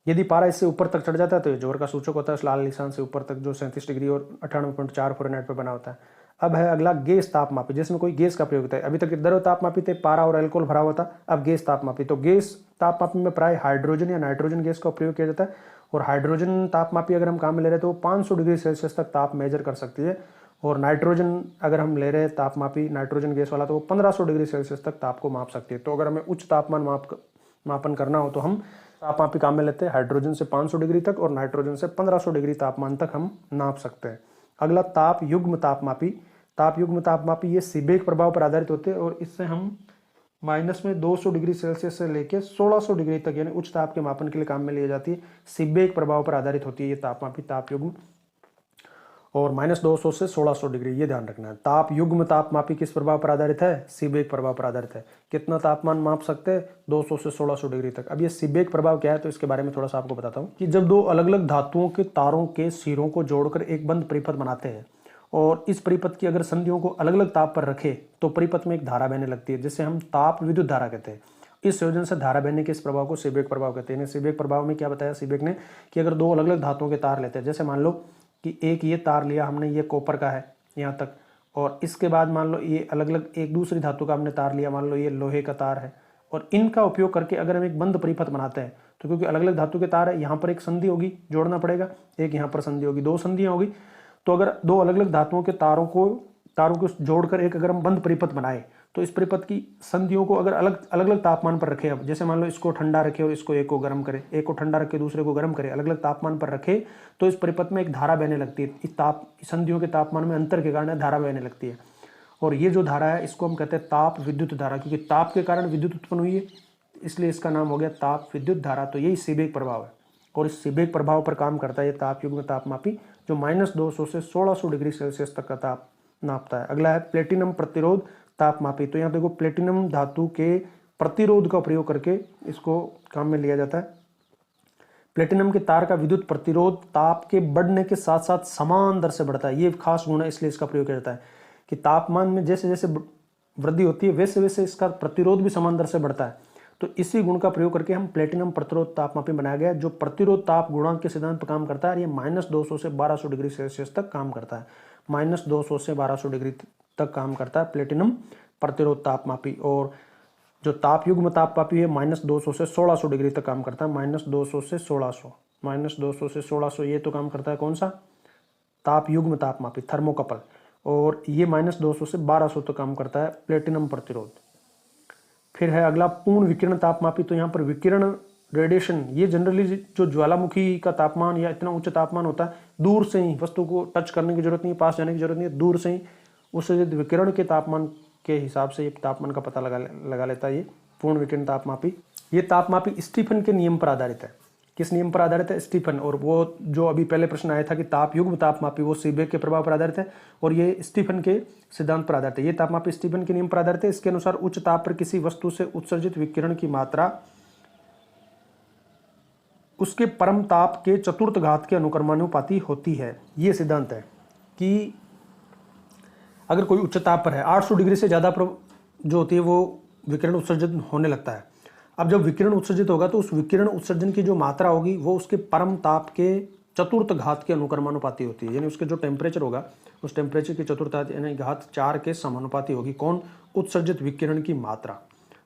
यदि पारा इससे ऊपर तक चढ़ जाता है तो ये जोर का सूचक होता है, उस लाल निशान से ऊपर तक जो 37 डिग्री और 98.4 फ़ारेनहाइट पर बना होता है। अब है अगला गैस तापमापी, जिसमें कोई गैस का प्रयोग होता है। अभी तक द्रव तापमापी थे, पारा और अल्कोहल भरा हुआ था, अब गैस तापमापी। तो गैस तापमापी में प्राय हाइड्रोजन या नाइट्रोजन गैस का प्रयोग किया जाता है, और हाइड्रोजन तापमापी अगर हम काम में ले रहे हैं तो 500 डिग्री सेल्सियस तक ताप मेजर कर सकती है, और नाइट्रोजन अगर हम ले रहे हैं तापमापी नाइट्रोजन गैस वाला, तो वो 1500 डिग्री सेल्सियस तक ताप को माप सकती है। तो अगर हमें उच्च तापमान मापन करना हो तो हम तापमापी काम में लेते हैं हाइड्रोजन से 500 डिग्री तक, और नाइट्रोजन से 1500 डिग्री तापमान तक हम नाप सकते हैं। अगला ताप युग्म तापमापी। ताप युग्म तापमापी ये सीबेक प्रभाव पर आधारित होते हैं, और इससे हम माइनस में 200 डिग्री सेल्सियस से लेकर 1600 डिग्री तक यानी उच्च ताप के मापन के लिए काम में ली जाती है। सीबेक प्रभाव पर आधारित होती है ये तापमापी, ताप युग्म। और -200 से 1600 डिग्री, ये ध्यान रखना है। ताप युग्म तापमापी किस प्रभाव पर आधारित है? सीबेक प्रभाव पर आधारित है। कितना तापमान माप सकते हैं? 200 से 1600 डिग्री तक। अब ये सीबेक प्रभाव क्या है तो इसके बारे में थोड़ा सा आपको बताता हूँ कि जब दो अलग अलग धातुओं के तारों के सिरों को जोड़कर एक बंद परिपथ बनाते हैं और इस परिपथ की अगर संधियों को अलग अलग ताप पर रखे तो परिपथ में एक धारा बहने लगती है, जिसे हम ताप विद्युत धारा कहते हैं। इस संयोजन से धारा बहने के इस प्रभाव को सीबेक प्रभाव कहते हैं। सीबेक प्रभाव में क्या बताया सीबेक ने कि अगर दो अलग अलग धातुओं के तार लेते हैं, जैसे मान लो कि एक ये तार लिया हमने, ये कॉपर का है यहाँ तक, और इसके बाद मान लो ये अलग अलग एक दूसरी धातु का हमने तार लिया, मान लो ये लोहे का तार है, और इनका उपयोग करके अगर हम एक बंद परिपथ बनाते हैं तो क्योंकि अलग अलग धातु के तार है, यहाँ पर एक संधि होगी, जोड़ना पड़ेगा, एक यहाँ पर संधि होगी, दो संधियाँ होगी। तो अगर दो अलग अलग धातुओं के तारों को जोड़कर एक अगर हम बंद परिपथ बनाए तो इस परिपथ की संधियों को अगर अलग अलग तापमान पर रखे, अब जैसे मान लो इसको ठंडा रखे और इसको एक को गर्म करे, एक को ठंडा रखे दूसरे को गर्म करे, अलग अलग तापमान पर रखे तो इस परिपथ में एक धारा बहने लगती है। इस संधियों के तापमान में अंतर के कारण धारा बहने लगती है, और ये जो धारा है इसको हम कहते हैं ताप विद्युत धारा, क्योंकि ताप के कारण विद्युत उत्पन्न हुई है, इसलिए इसका नाम हो गया ताप विद्युत धारा। तो यही सीबेक प्रभाव है, और इस सीबेक प्रभाव पर काम करता है ये ताप युग्म तापमापी, जो -200 से 1600 डिग्री सेल्सियस तक का ताप नापता है। अगला है प्लेटिनम प्रतिरोध तापमापी। तो यहाँ देखो प्लेटिनम धातु के प्रतिरोध का प्रयोग करके इसको काम में लिया जाता है। प्लेटिनम के तार का विद्युत प्रतिरोध ताप के बढ़ने के साथ साथ समान दर से बढ़ता है। ये खास गुण है, इसलिए इसका प्रयोग किया जाता है कि तापमान में जैसे जैसे वृद्धि होती है वैसे वैसे इसका प्रतिरोध भी समान दर से बढ़ता है। तो इसी गुण का प्रयोग करके हम प्लेटिनम प्रतिरोध तापमापी बनाया गया, जो प्रतिरोध ताप गुणांक के सिद्धांत पर काम करता है, और ये -200 से 1200 डिग्री सेल्सियस तक काम करता है। -200 से 1200 डिग्री तक काम करता है प्लेटिनम प्रतिरोध तापमापी। और जो ताप युग्म तापमापी है -200 से 1600 डिग्री तक काम करता है। -200 से 1600, -200 से 1600 ये तो काम करता है कौन सा? ताप युग्म तापमापी, थर्मोकपल। और ये -200 से 1200 तक काम करता है प्लेटिनम प्रतिरोध। फिर है अगला पूर्ण विकिरण तापमापी। तो यहाँ पर विकिरण रेडिएशन, ये जनरली जो ज्वालामुखी का तापमान या इतना उच्च तापमान होता है, दूर से ही वस्तु को टच करने की जरूरत नहीं है, पास जाने की जरूरत नहीं है, दूर से ही उससे विकिरण के तापमान के हिसाब से ये तापमान का पता लगा लेता है ये पूर्ण विकिरण तापमापी। ये तापमापी स्टीफन के नियम पर आधारित है। किस नियम पर आधारित है? स्टीफन। और वो जो अभी पहले प्रश्न आया था कि ताप युग्म तापमापी, वो सीबेक के प्रभाव पर आधारित है, और ये स्टीफन के सिद्धांत पर आधारित है। ये तापमापी स्टीफन के नियम पर आधारित है। इसके अनुसार उच्च ताप पर किसी वस्तु से उत्सर्जित विकिरण की मात्रा उसके परम ताप के चतुर्थ घात के अनुक्रमानुपाती होती है। ये सिद्धांत है कि अगर कोई उच्च ताप पर है, 800 डिग्री से ज़्यादा जो होती है वो विकिरण उत्सर्जित होने लगता है। अब जब विकिरण उत्सर्जित होगा तो उस विकिरण उत्सर्जन की जो मात्रा होगी वो उसके परम ताप के चतुर्थ घात के अनुक्रमानुपाती होती है, यानी उसके जो टेम्परेचर होगा उस टेम्परेचर की चतुर्थ यानी घात 4 के समानुपाती होगी। कौन? उत्सर्जित विकिरण की मात्रा।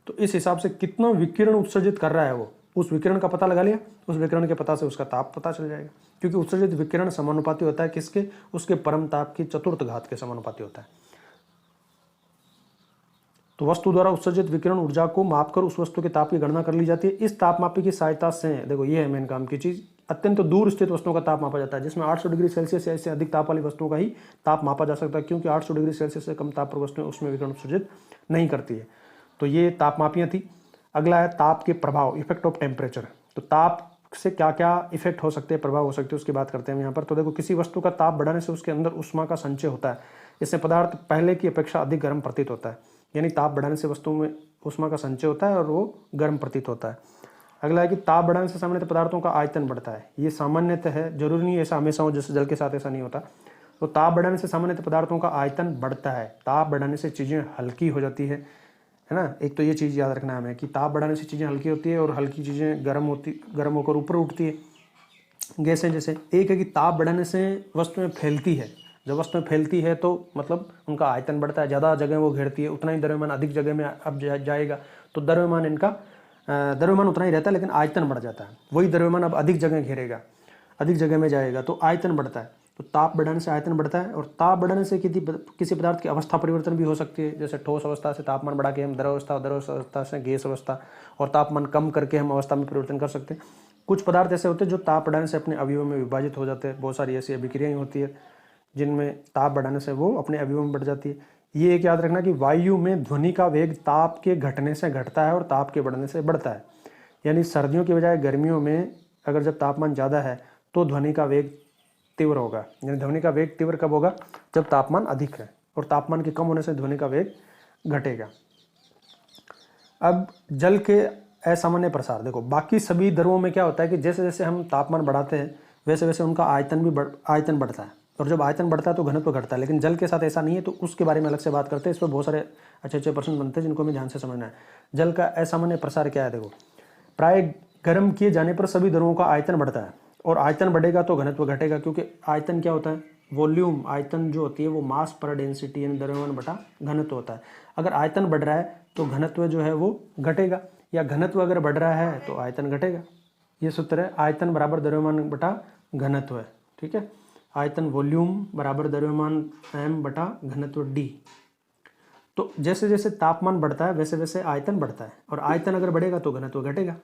तो इस हिसाब से कितना विकिरण उत्सर्जित कर रहा है वो, उस विकिरण का पता लगा लिया, उस विकिरण के पता से उसका ताप पता चल जाएगा, क्योंकि उत्सर्जित विकिरण समानुपाती होता है किसके? उसके परम ताप की चतुर्थ घात के समानुपाती होता है। तो वस्तु द्वारा उत्सर्जित विकिरण ऊर्जा को मापकर उस वस्तु के ताप की गणना कर ली जाती है। इस तापमापी की सहायता से, देखो ये है मेन काम की चीज, अत्यंत दूर स्थित वस्तुओं का ताप मापा जाता है, जिसमें 800 डिग्री सेल्सियस से अधिक ताप वाली वस्तुओं का ही ताप मापा जा सकता है, क्योंकि 800 डिग्री सेल्सियस से कम ताप पर वस्तुएं उसमें विकिरण उत्सर्जित नहीं करती है। तो ये तापमापियाँ थी। अगला है ताप के प्रभाव, इफेक्ट ऑफ टेम्परेचर। तो ताप से क्या क्या इफेक्ट हो सकते हैं, प्रभाव हो सकते हैं, उसकी बात करते हैं यहाँ पर। तो देखो किसी वस्तु का ताप बढ़ाने से उसके अंदर ऊष्मा का संचय होता है, इससे पदार्थ पहले की अपेक्षा अधिक गर्म प्रतीत होता है, यानी ताप बढ़ाने से वस्तु में ऊष्मा का संचय होता है और वो गर्म प्रतीत होता है। अगला है कि ताप बढ़ाने से सामान्यतः पदार्थों का आयतन बढ़ता है। ये सामान्यतः है, जरूरी नहीं ऐसा हमेशा हो, जैसे जल के साथ ऐसा नहीं होता। तो ताप बढ़ाने से सामान्यतः पदार्थों का आयतन बढ़ता है। ताप बढ़ाने से चीज़ें हल्की हो जाती है ना। एक तो ये चीज़ याद रखना है हमें कि ताप बढ़ाने से चीज़ें हल्की होती है और हल्की चीज़ें गर्म होकर ऊपर उठती है, गैसें जैसे। एक है कि ताप बढ़ाने से वस्तुएं फैलती है। जब वस्तुएं फैलती है तो मतलब उनका आयतन बढ़ता है, ज़्यादा जगह वो घेरती है, उतना ही द्रव्यमान अधिक जगह में अब जाएगा, तो द्रव्यमान उतना ही रहता है लेकिन आयतन बढ़ जाता है। वही द्रव्यमान अब अधिक जगह घेरेगा, अधिक जगह में जाएगा, तो आयतन बढ़ता है। तो ताप बढ़ाने से आयतन बढ़ता है, और ताप बढ़ाने से किसी पदार्थ की अवस्था परिवर्तन भी हो सकती है। जैसे ठोस अवस्था से तापमान बढ़ा के हम द्रव अवस्था से गैस अवस्था, और तापमान कम करके हम अवस्था में परिवर्तन कर सकते हैं। कुछ पदार्थ ऐसे होते हैं जो ताप बढ़ाने से अपने अवयवों में विभाजित हो जाते हैं। बहुत सारी ऐसी अभिक्रियाएं होती है जिनमें ताप बढ़ाने से वो अपने अवयवों में बढ़ जाती है। ये एक याद रखना कि वायु में ध्वनि का वेग ताप के घटने से घटता है और ताप के बढ़ने से बढ़ता है। यानी सर्दियों के बजाय गर्मियों में अगर जब तापमान ज़्यादा है तो ध्वनि का वेग तीव्र होगा। यानी ध्वनि का वेग तीव्र कब होगा? जब तापमान अधिक है, और तापमान के कम होने से ध्वनि का वेग घटेगा। अब जल के असामान्य प्रसार, देखो बाकी सभी द्रवों में क्या होता है कि जैसे जैसे हम तापमान बढ़ाते हैं वैसे वैसे उनका आयतन बढ़ता है, और जब आयतन बढ़ता है तो घनत्व घटता है। लेकिन जल के साथ ऐसा नहीं है, तो उसके बारे में अलग से बात करते हैं। इस पर बहुत सारे अच्छे अच्छे प्रश्न बनते हैं जिनको हमें ध्यान से समझना है। जल का असामान्य प्रसार क्या है? देखो, प्राय गर्म किए जाने पर सभी द्रवों का आयतन बढ़ता है, और आयतन बढ़ेगा तो घनत्व घटेगा, क्योंकि आयतन क्या होता है? वॉल्यूम। आयतन जो होती है वो मास पर डेंसिटी यानी द्रव्यमान बटा घनत्व होता है। अगर आयतन बढ़ रहा है तो घनत्व जो है वो घटेगा, या घनत्व अगर बढ़ रहा है तो आयतन घटेगा। ये सूत्र है, आयतन बराबर द्रव्यमान बटा घनत्व है। ठीक है, आयतन वॉल्यूम बराबर द्रव्यमान m बटा घनत्व d। तो जैसे जैसे तापमान बढ़ता है वैसे वैसे आयतन बढ़ता है, और आयतन अगर बढ़ेगा तो घनत्व घटेगा,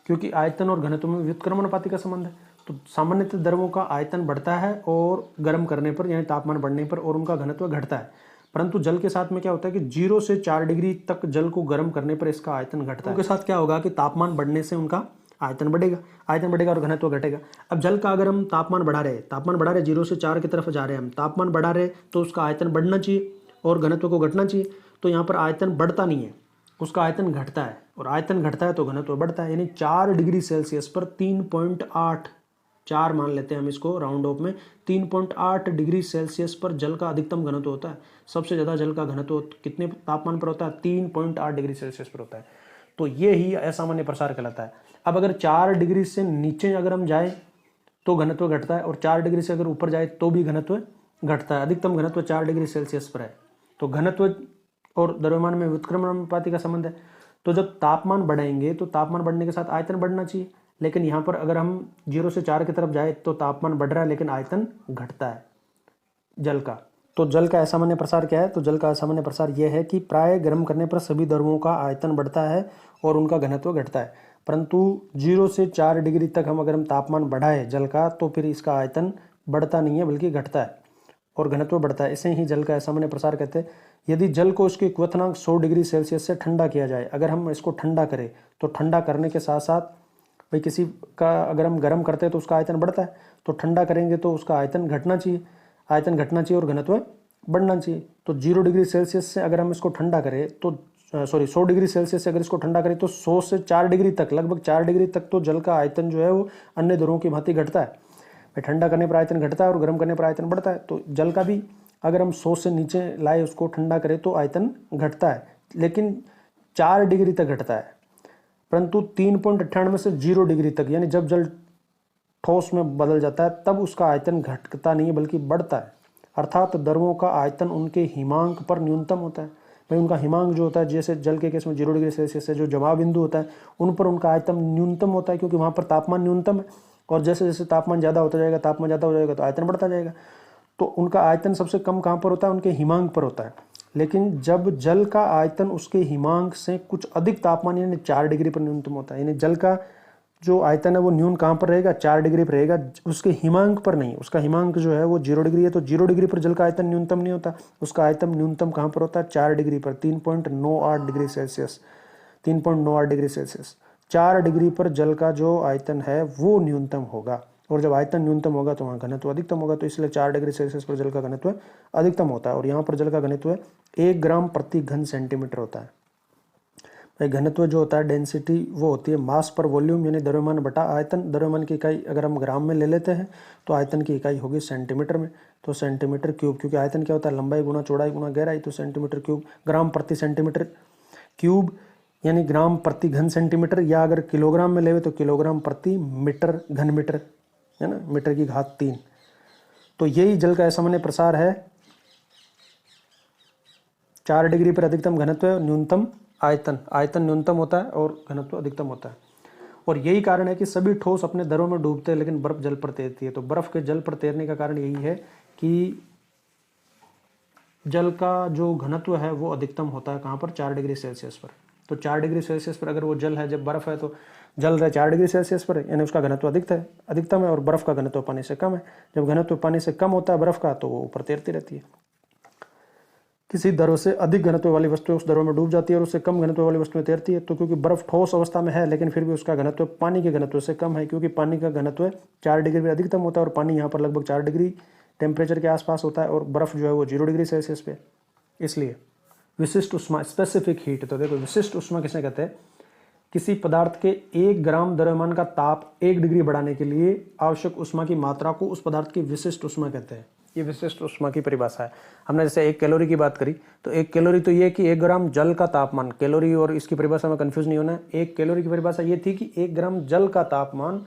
क्योंकि आयतन और घनत्व में व्युत्क्रमणानुपाती का संबंध है। तो सामान्यतः द्रवों का आयतन बढ़ता है और गर्म करने पर यानी तापमान बढ़ने पर, और उनका घनत्व घटता है। परंतु जल के साथ में क्या होता है कि 0 से 4 डिग्री तक जल को गर्म करने पर इसका आयतन घटता है। उनके साथ क्या होगा कि तापमान बढ़ने से उनका आयतन बढ़ेगा और घनत्व घटेगा। अब जल का अगर हम तापमान बढ़ा रहे 0 से 4 की तरफ जा रहे हैं हम, तापमान बढ़ा रहे तो उसका आयतन बढ़ना चाहिए और घनत्व को घटना चाहिए। तो यहाँ पर आयतन बढ़ता नहीं है, उसका आयतन घटता है, और आयतन घटता है तो घनत्व बढ़ता है। यानी 4 डिग्री सेल्सियस पर 3.8, 4 मान लेते हैं हम इसको राउंड ऑफ में, 3.8 डिग्री सेल्सियस पर जल का अधिकतम घनत्व होता है। सबसे ज़्यादा जल का घनत्व कितने तापमान पर होता है? 3.8 डिग्री सेल्सियस पर होता है। तो ये ही असामान्य प्रसार कहलाता है। अब अगर 4 डिग्री से नीचे अगर हम जाए तो घनत्व घटता है, और 4 डिग्री से अगर ऊपर जाए तो भी घनत्व घटता है। अधिकतम घनत्व 4 डिग्री सेल्सियस पर है। तो घनत्व और द्रव्यमान में व्युत्क्रमणानुपाती का संबंध है। तो जब तापमान बढ़ेंगे तो तापमान बढ़ने के साथ आयतन बढ़ना चाहिए, लेकिन यहाँ पर अगर हम 0 से 4 की तरफ जाए तो तापमान बढ़ रहा है लेकिन आयतन घटता है जल का। तो जल का असामान्य प्रसार क्या है? तो जल का असामान्य प्रसार यह है कि प्राय गर्म करने पर सभी द्रवों का आयतन बढ़ता है और उनका घनत्व घटता है, परंतु 0 से 4 डिग्री तक हम अगर हम तापमान बढ़ाए जल का तो फिर इसका आयतन बढ़ता नहीं है बल्कि घटता है और घनत्व बढ़ता है। इसे ही जल का असामान्य प्रसार कहते हैं। यदि जल को उसके क्वथनांक 100 डिग्री सेल्सियस से ठंडा किया जाए, अगर हम इसको ठंडा करें तो ठंडा करने के साथ साथ भाई किसी का अगर हम गर्म करते हैं तो उसका आयतन बढ़ता है, तो ठंडा करेंगे तो उसका आयतन घटना चाहिए और घनत्व बढ़ना चाहिए। तो 0 डिग्री सेल्सियस से अगर हम इसको ठंडा करें तो 100 डिग्री सेल्सियस से अगर इसको ठंडा करें तो 100 से 4 डिग्री तक, लगभग 4 डिग्री तक तो जल का आयतन जो है वो अन्य द्रवों की भांति घटता है। ठंडा करने पर आयतन घटता है और गर्म करने पर आयतन बढ़ता है। तो जल का भी अगर हम 100 से नीचे लाए उसको ठंडा करें तो आयतन घटता है, लेकिन 4 डिग्री तक घटता है, परंतु 3.98 से 0 डिग्री तक यानी जब जल ठोस में बदल जाता है तब उसका आयतन घटता नहीं है बल्कि बढ़ता है। अर्थात द्रवों का आयतन उनके हिमांक पर न्यूनतम होता है। भाई उनका हिमांक जो होता है, जैसे जल के केस में 0 डिग्री सेल्सियस से जो जमाव बिंदु होता है उन पर उनका आयतन न्यूनतम होता है, क्योंकि वहाँ पर तापमान न्यूनतम है, और जैसे जैसे तापमान ज़्यादा होता जाएगा तो आयतन बढ़ता जाएगा। तो उनका आयतन सबसे कम कहाँ पर होता है? उनके हिमांक पर होता है। लेकिन जब जल का आयतन उसके हिमांक से कुछ अधिक तापमान यानी 4 डिग्री पर न्यूनतम होता है, यानी जल का जो आयतन है वो न्यून कहाँ पर रहेगा? 4 डिग्री पर रहेगा, उसके हिमांक पर नहीं। उसका हिमांक जो है वो 0 डिग्री है, तो 0 डिग्री पर जल का आयतन न्यूनतम नहीं होता, उसका आयतन न्यूनतम कहाँ पर होता है? 4 डिग्री पर, 3.98 degree Celsius. 3.98 degree Celsius 4 degree पर जल का जो आयतन है वो न्यूनतम होगा, और जब आयतन न्यूनतम होगा तो वहाँ घनत्व अधिकतम होगा। तो इसलिए 4 डिग्री सेल्सियस पर जल का घनत्व अधिकतम होता है, और यहाँ पर जल का घनत्व 1 ग्राम प्रति घन सेंटीमीटर होता है। घनत्व जो होता है, डेंसिटी, वो होती है मास पर वॉल्यूम यानी द्रव्यमान बटा आयतन। द्रव्यमान की इकाई अगर हम ग्राम में ले लेते हैं तो आयतन की इकाई होगी सेंटीमीटर में, तो सेंटीमीटर क्यूब, क्योंकि आयतन क्या होता है? लंबाई गुना चौड़ाई गुना गहराई, तो सेंटीमीटर क्यूब। ग्राम प्रति सेंटीमीटर क्यूब यानी ग्राम प्रति घन सेंटीमीटर, या अगर किलोग्राम में लेवे तो किलोग्राम प्रति मीटर घन मीटर, है ना, मीटर की घात 3। तो यही जल का असामान्य प्रसार है। 4 डिग्री पर अधिकतम घनत्व, न्यूनतम आयतन न्यूनतम होता है और घनत्व अधिकतम होता है। और यही कारण है कि सभी ठोस अपने द्रव में डूबते हैं लेकिन बर्फ जल पर तैरती है। तो बर्फ के जल पर तैरने का कारण यही है कि जल का जो घनत्व है वो अधिकतम होता है कहाँ पर? 4 डिग्री सेल्सियस पर। तो 4 डिग्री सेल्सियस पर अगर वो जल है, जब बर्फ है तो जल है 4 डिग्री सेल्सियस पर, यानी उसका घनत्व अधिकतम है, और बर्फ का घनत्व पानी से कम है। जब घनत्व पानी से कम होता है बर्फ का तो वो ऊपर तैरती रहती है। किसी दरों से अधिक घनत्व वाली वस्तुएं उस दरों में डूब जाती है और उससे कम घनत्व वाली वस्तुएं तैरती है। तो क्योंकि बर्फ ठोस अवस्था में है लेकिन फिर भी उसका घनत्व पानी के घनत्व से कम है, क्योंकि पानी का घनत्व 4 डिग्री में अधिकतम होता है और पानी यहाँ पर लगभग 4 डिग्री टेम्परेचर के आसपास होता है और बर्फ जो है वो 0 डिग्री सेल्सियस पे। इसलिए विशिष्ट उष्मा, स्पेसिफिक हीट, तो देखो विशिष्ट उष्मा किसे कहते हैं? किसी पदार्थ के 1 ग्राम द्रव्यमान का ताप 1 डिग्री बढ़ाने के लिए आवश्यक उष्मा की मात्रा को उस पदार्थ की विशिष्ट उष्मा कहते हैं। ये विशिष्ट उष्मा की परिभाषा है। हमने जैसे 1 कैलोरी की बात करी, तो 1 कैलोरी तो ये कि 1 ग्राम जल का तापमान, कैलोरी और इसकी परिभाषा में कंफ्यूज नहीं होना है। 1 कैलोरी की परिभाषा ये थी कि 1 ग्राम जल का तापमान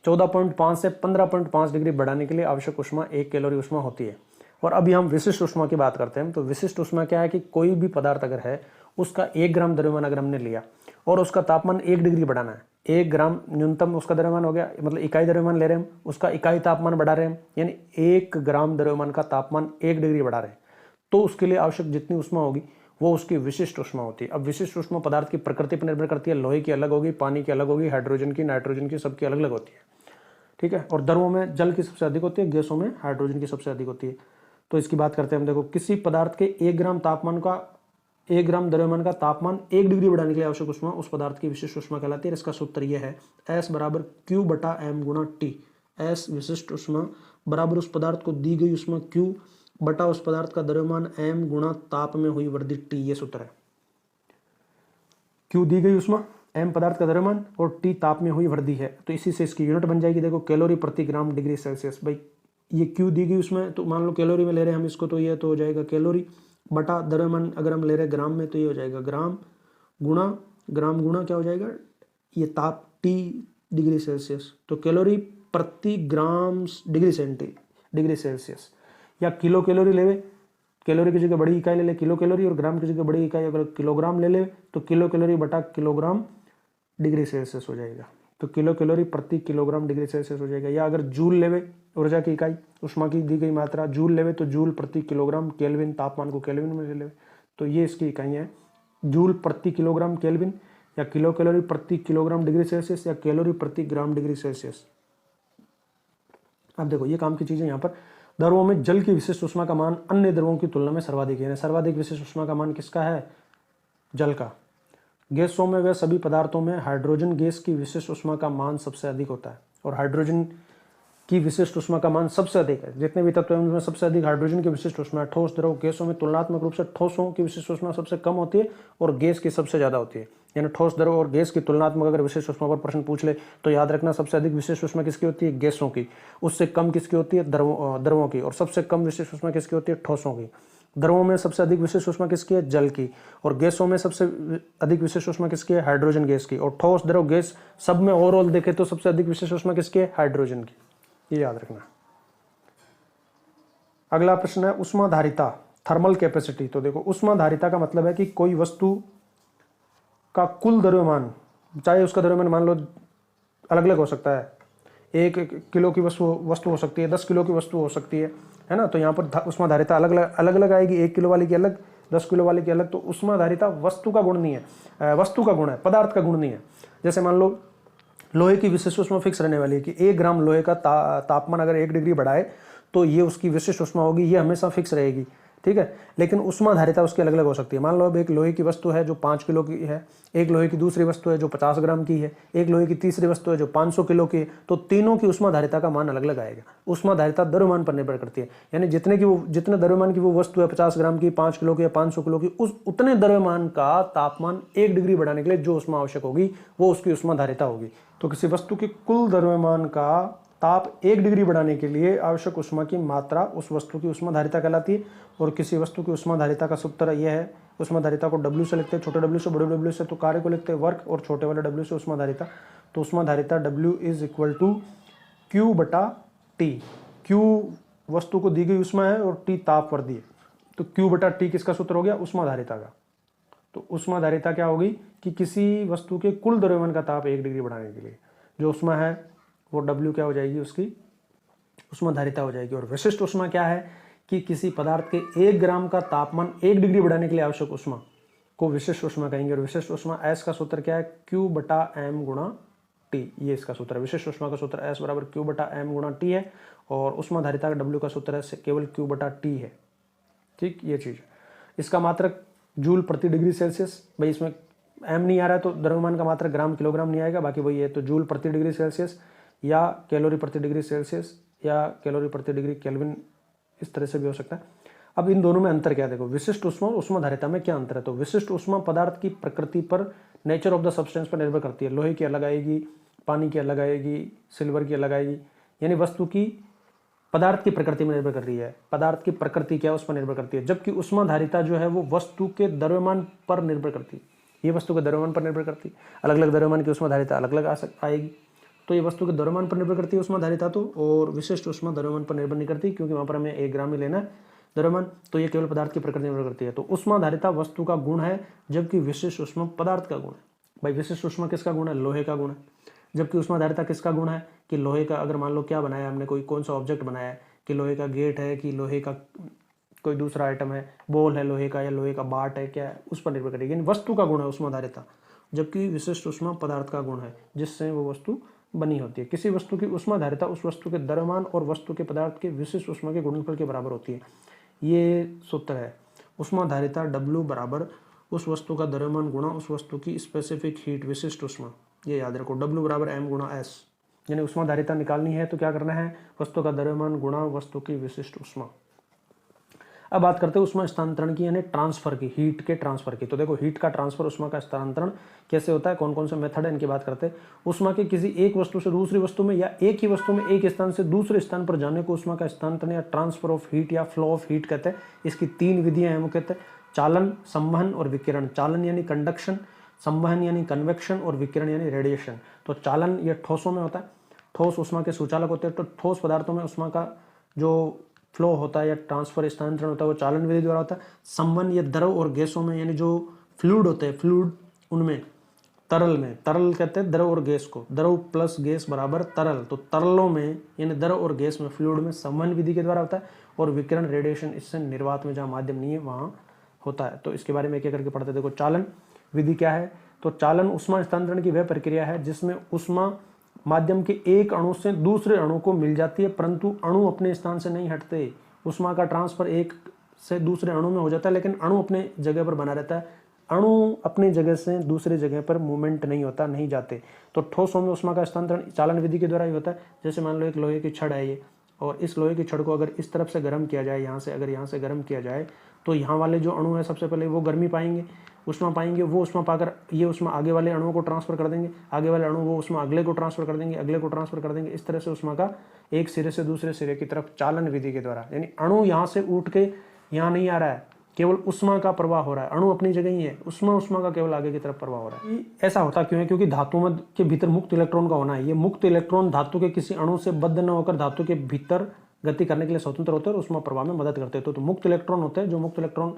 14.5 से 15.5 डिग्री बढ़ाने के लिए आवश्यक उष्मा 1 कैलोरी उष्मा होती है। और अभी हम विशिष्ट उष्मा की बात करते हैं। तो विशिष्ट उष्मा क्या है कि कोई भी पदार्थ अगर है उसका 1 ग्राम द्रव्यमान अगर हमने लिया और उसका तापमान 1 डिग्री बढ़ाना है, 1 ग्राम न्यूनतम उसका द्रव्यमान हो गया, मतलब इकाई द्रव्यमान ले रहे हैं हम, उसका इकाई तापमान बढ़ा रहे हैं, यानी 1 ग्राम द्रव्यमान का तापमान 1 डिग्री बढ़ा रहे हैं, तो उसके लिए आवश्यक जितनी उष्मा होगी वो उसकी विशिष्ट उष्मा होती है। अब विशिष्ट उष्मा पदार्थ की प्रकृति पर निर्भर करती है। लोहे की अलग होगी, पानी की अलग होगी, हाइड्रोजन की, नाइट्रोजन की, सबकी अलग अलग होती है, ठीक है। और द्रवों में जल की सबसे अधिक होती है, गैसों में हाइड्रोजन की सबसे अधिक होती है। तो इसकी बात करते हैं हम। देखो, किसी पदार्थ के 1 ग्राम तापमान का 1 ग्राम द्रव्यमान का तापमान 1 डिग्री बढ़ाने के लिए आवश्यक उष्मा उस पदार्थ की विशिष्ट उष्मा कहलाती है। इसका सूत्र यह है S बराबर Q बटा M गुणा T। S विशिष्ट उष्मा बराबर उस पदार्थ को दी गई उष्मा Q बटा उस पदार्थ का द्रव्यमान M गुणा ताप में हुई वृद्धि T। ये सूत्र है। Q दी गई उष्मा, M पदार्थ का द्रव्यमान और T ताप में हुई वृद्धि है। तो इसी से इसकी यूनिट बन जाएगी। देखो, कैलोरी प्रति ग्राम डिग्री सेल्सियस। भाई ये Q दी गई उसमें, तो मान लो कैलोरी में ले रहे हैं हम इसको, तो ये तो हो जाएगा कैलोरी बटा द्रव्यमान अगर हम ले रहे हैं ग्राम में, तो ये हो जाएगा ग्राम गुणा क्या हो जाएगा, ये ताप T डिग्री सेल्सियस। तो कैलोरी प्रति ग्राम डिग्री सेल्सियस, या किलो कैलोरी ले, कैलोरी की जगह बड़ी इकाई ले ले किलो कैलोरी, और ग्राम की जगह बड़ी इकाई अगर किलोग्राम ले ले तो किलो कैलोरी बटा किलोग्राम डिग्री सेल्सियस हो जाएगा। तो किलो कैलोरी प्रति किलोग्राम डिग्री सेल्सियस हो जाएगा। या अगर जूल लेवे, ऊर्जा की इकाई, उष्मा की दी गई मात्रा जूल लेवे, तो जूल प्रति किलोग्राम केल्विन, तापमान को केल्विन में ले लेवे, तो ये इसकी इकाई है। जूल प्रति किलोग्राम केल्विन, या किलो कैलोरी प्रति किलोग्राम डिग्री सेल्सियस, या कैलोरी प्रति ग्राम डिग्री सेल्सियस। अब देखो, ये काम की चीजें यहाँ पर। द्रवों में जल की विशिष्ट उष्मा का मान अन्य द्रवों की तुलना में सर्वाधिक है। सर्वाधिक विशिष्ट उष्मा का मान किसका है? जल का। गैसों में व सभी पदार्थों में हाइड्रोजन गैस की विशिष्ट उष्मा का मान सबसे अधिक होता है, और हाइड्रोजन की विशिष्ट उष्मा का मान सबसे अधिक है। जितने भी तत्व हैं उनमें सबसे अधिक हाइड्रोजन की विशिष्ट उष्मा है। ठोस द्रव गैसों में तुलनात्मक रूप से ठोसों की विशिष्ट उष्मा सबसे कम होती है और गैस की सबसे ज्यादा होती है। यानी ठोस द्रव और गैस की तुलनात्मक अगर विशिष्ट उष्मा पर प्रश्न पूछ ले तो याद रखना, सबसे अधिक विशिष्ट उष्मा किसकी होती है? गैसों की। उससे कम किसकी होती है? द्रवों की। और सबसे कम विशिष्ट उष्मा किसकी होती है? ठोसों की। द्रवों में सबसे अधिक विशिष्ट उष्मा किसकी है? जल की। और गैसों में सबसे अधिक विशिष्ट उष्मा किसकी है? हाइड्रोजन गैस की। और ठोस द्रव गैस सब में ओवरऑल देखे तो सबसे अधिक विशिष्ट उष्मा किसकी है? हाइड्रोजन की। ये याद रखना। अगला प्रश्न है उष्माधारिता, थर्मल कैपेसिटी। तो देखो, उष्माधारिता का मतलब है कि कोई वस्तु का कुल द्रव्यमान, चाहे उसका द्रव्यमान मान लो अलग अलग हो सकता है, 1 किलो की वस्तु हो सकती है, 10 किलो की वस्तु हो सकती है ना। तो यहाँ पर उष्माधारिता अलग अलग आएगी, 1 किलो वाली की अलग, 10 किलो वाली की अलग। तो उष्माधारिता वस्तु का गुण नहीं है, वस्तु का गुण है, पदार्थ का गुण नहीं है। जैसे मान लो लोहे की विशिष्ट उष्मा फिक्स रहने वाली है कि 1 ग्राम लोहे का तापमान अगर 1 डिग्री बढ़ाए तो ये उसकी विशिष्ट उष्मा होगी, ये हमेशा फिक्स रहेगी, ठीक है। लेकिन उष्माधारिता उसकी अलग अलग हो सकती है। मान लो अब एक लोहे की वस्तु है जो 5 किलो की है, एक लोहे की दूसरी वस्तु है जो 50 ग्राम की है, एक लोहे की तीसरी वस्तु है जो 500 किलो की है, तो तीनों की उष्माधारिता का मान अलग अलग आएगा। उष्माधारिता द्रव्यमान पर निर्भर करती है, यानी जितने द्रव्यमान की वो वस्तु है, 50 ग्राम की, 5 किलो की या 500 किलो की, उतने द्रव्यमान का तापमान 1 डिग्री बढ़ाने के लिए जो उष्मा आवश्यक होगी वो उसकी उष्माधारिता होगी। तो किसी वस्तु के कुल द्रव्यमान का ताप 1 डिग्री बढ़ाने के लिए आवश्यक उष्मा की मात्रा उस वस्तु की उष्माधारिता कहलाती है। और किसी वस्तु की उष्माधारिता का सूत्र यह है, उष्माधारिता को W से लिखते हैं, छोटे W से बड़े W से, तो कार्य को लिखते हैं वर्क, और छोटे वाले W से उष्माधारिता। तो उष्माधारिता W is equal to Q बटा T। Q वस्तु को दी गई उष्मा है और T ताप वृद्धि है। तो Q बटा T किसका सूत्र हो गया? उष्माधारिता का। तो उष्माधारिता क्या होगी कि किसी वस्तु के कुल द्रव्यमान का ताप 1 डिग्री बढ़ाने के लिए जो उष्मा है वो W क्या हो जाएगी? उसकी उष्माधारिता हो जाएगी। और विशिष्ट उष्मा क्या है कि किसी पदार्थ के 1 ग्राम का तापमान 1 डिग्री बढ़ाने के लिए आवश्यक उष्मा को विशिष्ट उष्मा कहेंगे। और विशिष्ट उष्मा S का सूत्र क्या है? Q बटा M गुणा T। ये इसका सूत्र है। विशिष्ट उष्मा का सूत्र S बराबर Q बटा M गुणा T है, और उष्माधारिता का W का सूत्र है केवल Q बटा T है, ठीक, ये चीज। इसका मात्रक जूल प्रति डिग्री सेल्सियस, भाई इसमें एम नहीं आ रहा है तो द्रव्यमान का मात्रक ग्राम किलोग्राम नहीं आएगा, बाकी वही है। तो जूल प्रति डिग्री सेल्सियस या कैलोरी प्रति डिग्री सेल्सियस या कैलोरी प्रति डिग्री केल्विन, इस तरह से भी हो सकता है। अब इन दोनों में अंतर क्या है, देखो विशिष्ट ऊष्मा और ऊष्माधारिता में क्या अंतर है। तो विशिष्ट ऊष्मा पदार्थ की प्रकृति पर, नेचर ऑफ द सब्सटेंस पर निर्भर करती है। लोहे की अलग आएगी, पानी की अलग आएगी, सिल्वर की अलग आएगी, यानी वस्तु की पदार्थ की प्रकृति में निर्भर कर रही है। पदार्थ की प्रकृति क्या है उस पर निर्भर करती है। जबकि ऊष्माधारिता जो है वो वस्तु के द्रव्यमान पर निर्भर करती है। ये वस्तु के द्रव्यमान पर निर्भर करती है। अलग अलग द्रव्यमान की ऊष्माधारिता अलग अलग आएगी। तो ये वस्तु के द्रव्यमान पर निर्भर करती है ऊष्माधारिता तो, और विशिष्ट ऊष्मा द्रव्यमान पर निर्भर नहीं करती, क्योंकि वहां पर हमें 1 ग्राम ही लेना है द्रव्यमान। तो ये केवल पदार्थ की प्रकृति निर्भर करती है। तो ऊष्माधारिता वस्तु का गुण है, जबकि विशिष्ट ऊष्मा पदार्थ का गुण है। भाई विशिष्ट ऊष्मा किसका गुण है, लोहे का गुण है। जबकि ऊष्माधारिता किसका गुण है, कि लोहे का, अगर मान लो क्या बनाया हमने, कोई कौन सा ऑब्जेक्ट बनाया है, कि लोहे का गेट है, कि लोहे का कोई दूसरा आइटम है, बॉल है लोहे का, या लोहे का बाट है, क्या है, उस पर निर्भर करेगी। वस्तु का गुण है ऊष्माधारिता, जबकि विशिष्ट ऊष्मा पदार्थ का गुण है, जिससे वो वस्तु बनी होती है। किसी वस्तु की ऊष्माधारिता उस वस्तु के द्रव्यमान और वस्तु के पदार्थ के विशिष्ट ऊष्मा के गुणनफल के बराबर होती है। ये सूत्र है, ऊष्माधारिता W बराबर उस वस्तु का द्रव्यमान गुणा उस वस्तु की स्पेसिफिक हीट, विशिष्ट ऊष्मा। ये याद रखो, W बराबर M गुणा S। यानी ऊष्माधारिता निकालनी है तो क्या करना है, वस्तु का द्रव्यमान गुणा वस्तु की विशिष्ट ऊष्मा। अब बात करते हैं उष्मा स्थानांतरण की, यानी ट्रांसफर की, हीट के ट्रांसफर की। तो देखो हीट का ट्रांसफर, उष्मा का स्थानांतरण कैसे होता है, कौन कौन से मेथड है, इनकी बात करते हैं। उष्मा के किसी एक वस्तु से दूसरी वस्तु में, या एक ही वस्तु में एक स्थान से दूसरे स्थान पर जाने को उष्मा का स्थानांतरण या ट्रांसफर ऑफ हीट या फ्लो ऑफ हीट कहते हैं। इसकी 3 विधियां हैं मुख्यतः, चालन, संवहन और विकिरण। चालन यानी कंडक्शन, संवहन यानी कन्वेक्शन और विकिरण यानी रेडिएशन। तो चालन ये ठोसों में होता है, ठोस उष्मा के सुचालक होते हैं। तो ठोस पदार्थों में उष्मा का जो फ्लो होता है या ट्रांसफर स्थानांतरण होता है वो चालन विधि द्वारा होता है। संवहन ये द्रव और गैसों में, यानी जो फ्लूइड होते हैं, फ्लूइड उनमें, तरल में, तरल कहते हैं द्रव और गैस को, द्रव प्लस गैस बराबर तरल। तो तरलों में यानी द्रव और गैस में, फ्लूइड में संवहन विधि के द्वारा होता है। और विकिरण, रेडिएशन, इससे निर्वात में जहाँ माध्यम नहीं है वहाँ होता है। तो इसके बारे में एक एक करके पढ़ते हैं। देखो चालन विधि क्या है, तो चालन उष्मा स्थानांतरण की वह प्रक्रिया है जिसमें उष्मा माध्यम के एक अणु से दूसरे अणु को मिल जाती है, परंतु अणु अपने स्थान से नहीं हटते। उष्मा का ट्रांसफर एक से दूसरे अणु में हो जाता है, लेकिन अणु अपने जगह पर बना रहता है। अणु अपनी जगह से दूसरे जगह पर मूवमेंट नहीं होता, नहीं जाते। तो ठोसों में उष्मा का स्थानांतरण चालन विधि के द्वारा ही होता है। जैसे मान लो एक लोहे की छड़ है ये, और इस लोहे की छड़ को अगर इस तरफ से गर्म किया जाए, यहाँ से अगर यहाँ से गर्म किया जाए, तो यहाँ वाले जो अणु है सबसे पहले वो गर्मी पाएंगे, उष्मा पाएंगे। वो उष्मा पाकर ये उष्मा आगे वाले अणुओं को ट्रांसफर कर देंगे, आगे वाले अणु वो उष्मा अगले को ट्रांसफर कर देंगे, अगले को ट्रांसफर कर देंगे। इस तरह से उष्मा का एक सिरे से दूसरे सिरे की तरफ चालन विधि के द्वारा, यानी अणु यहाँ से उठ के यहाँ नहीं आ रहा है, केवल उष्मा का प्रवाह हो रहा है। अणु अपनी जगह ही है, उष्मा का केवल आगे की तरफ प्रवाह हो रहा है। ऐसा होता क्यों है, क्योंकि धातु के भीतर मुक्त इलेक्ट्रॉन का होना है। ये मुक्त इलेक्ट्रॉन धातु के किसी अणु से बद्ध न होकर धातु के भीतर गति करने के लिए स्वतंत्र होते हैं और उष्मा प्रवाह में मदद करते हैं। तो मुक्त इलेक्ट्रॉन होते हैं, जो मुक्त इलेक्ट्रॉन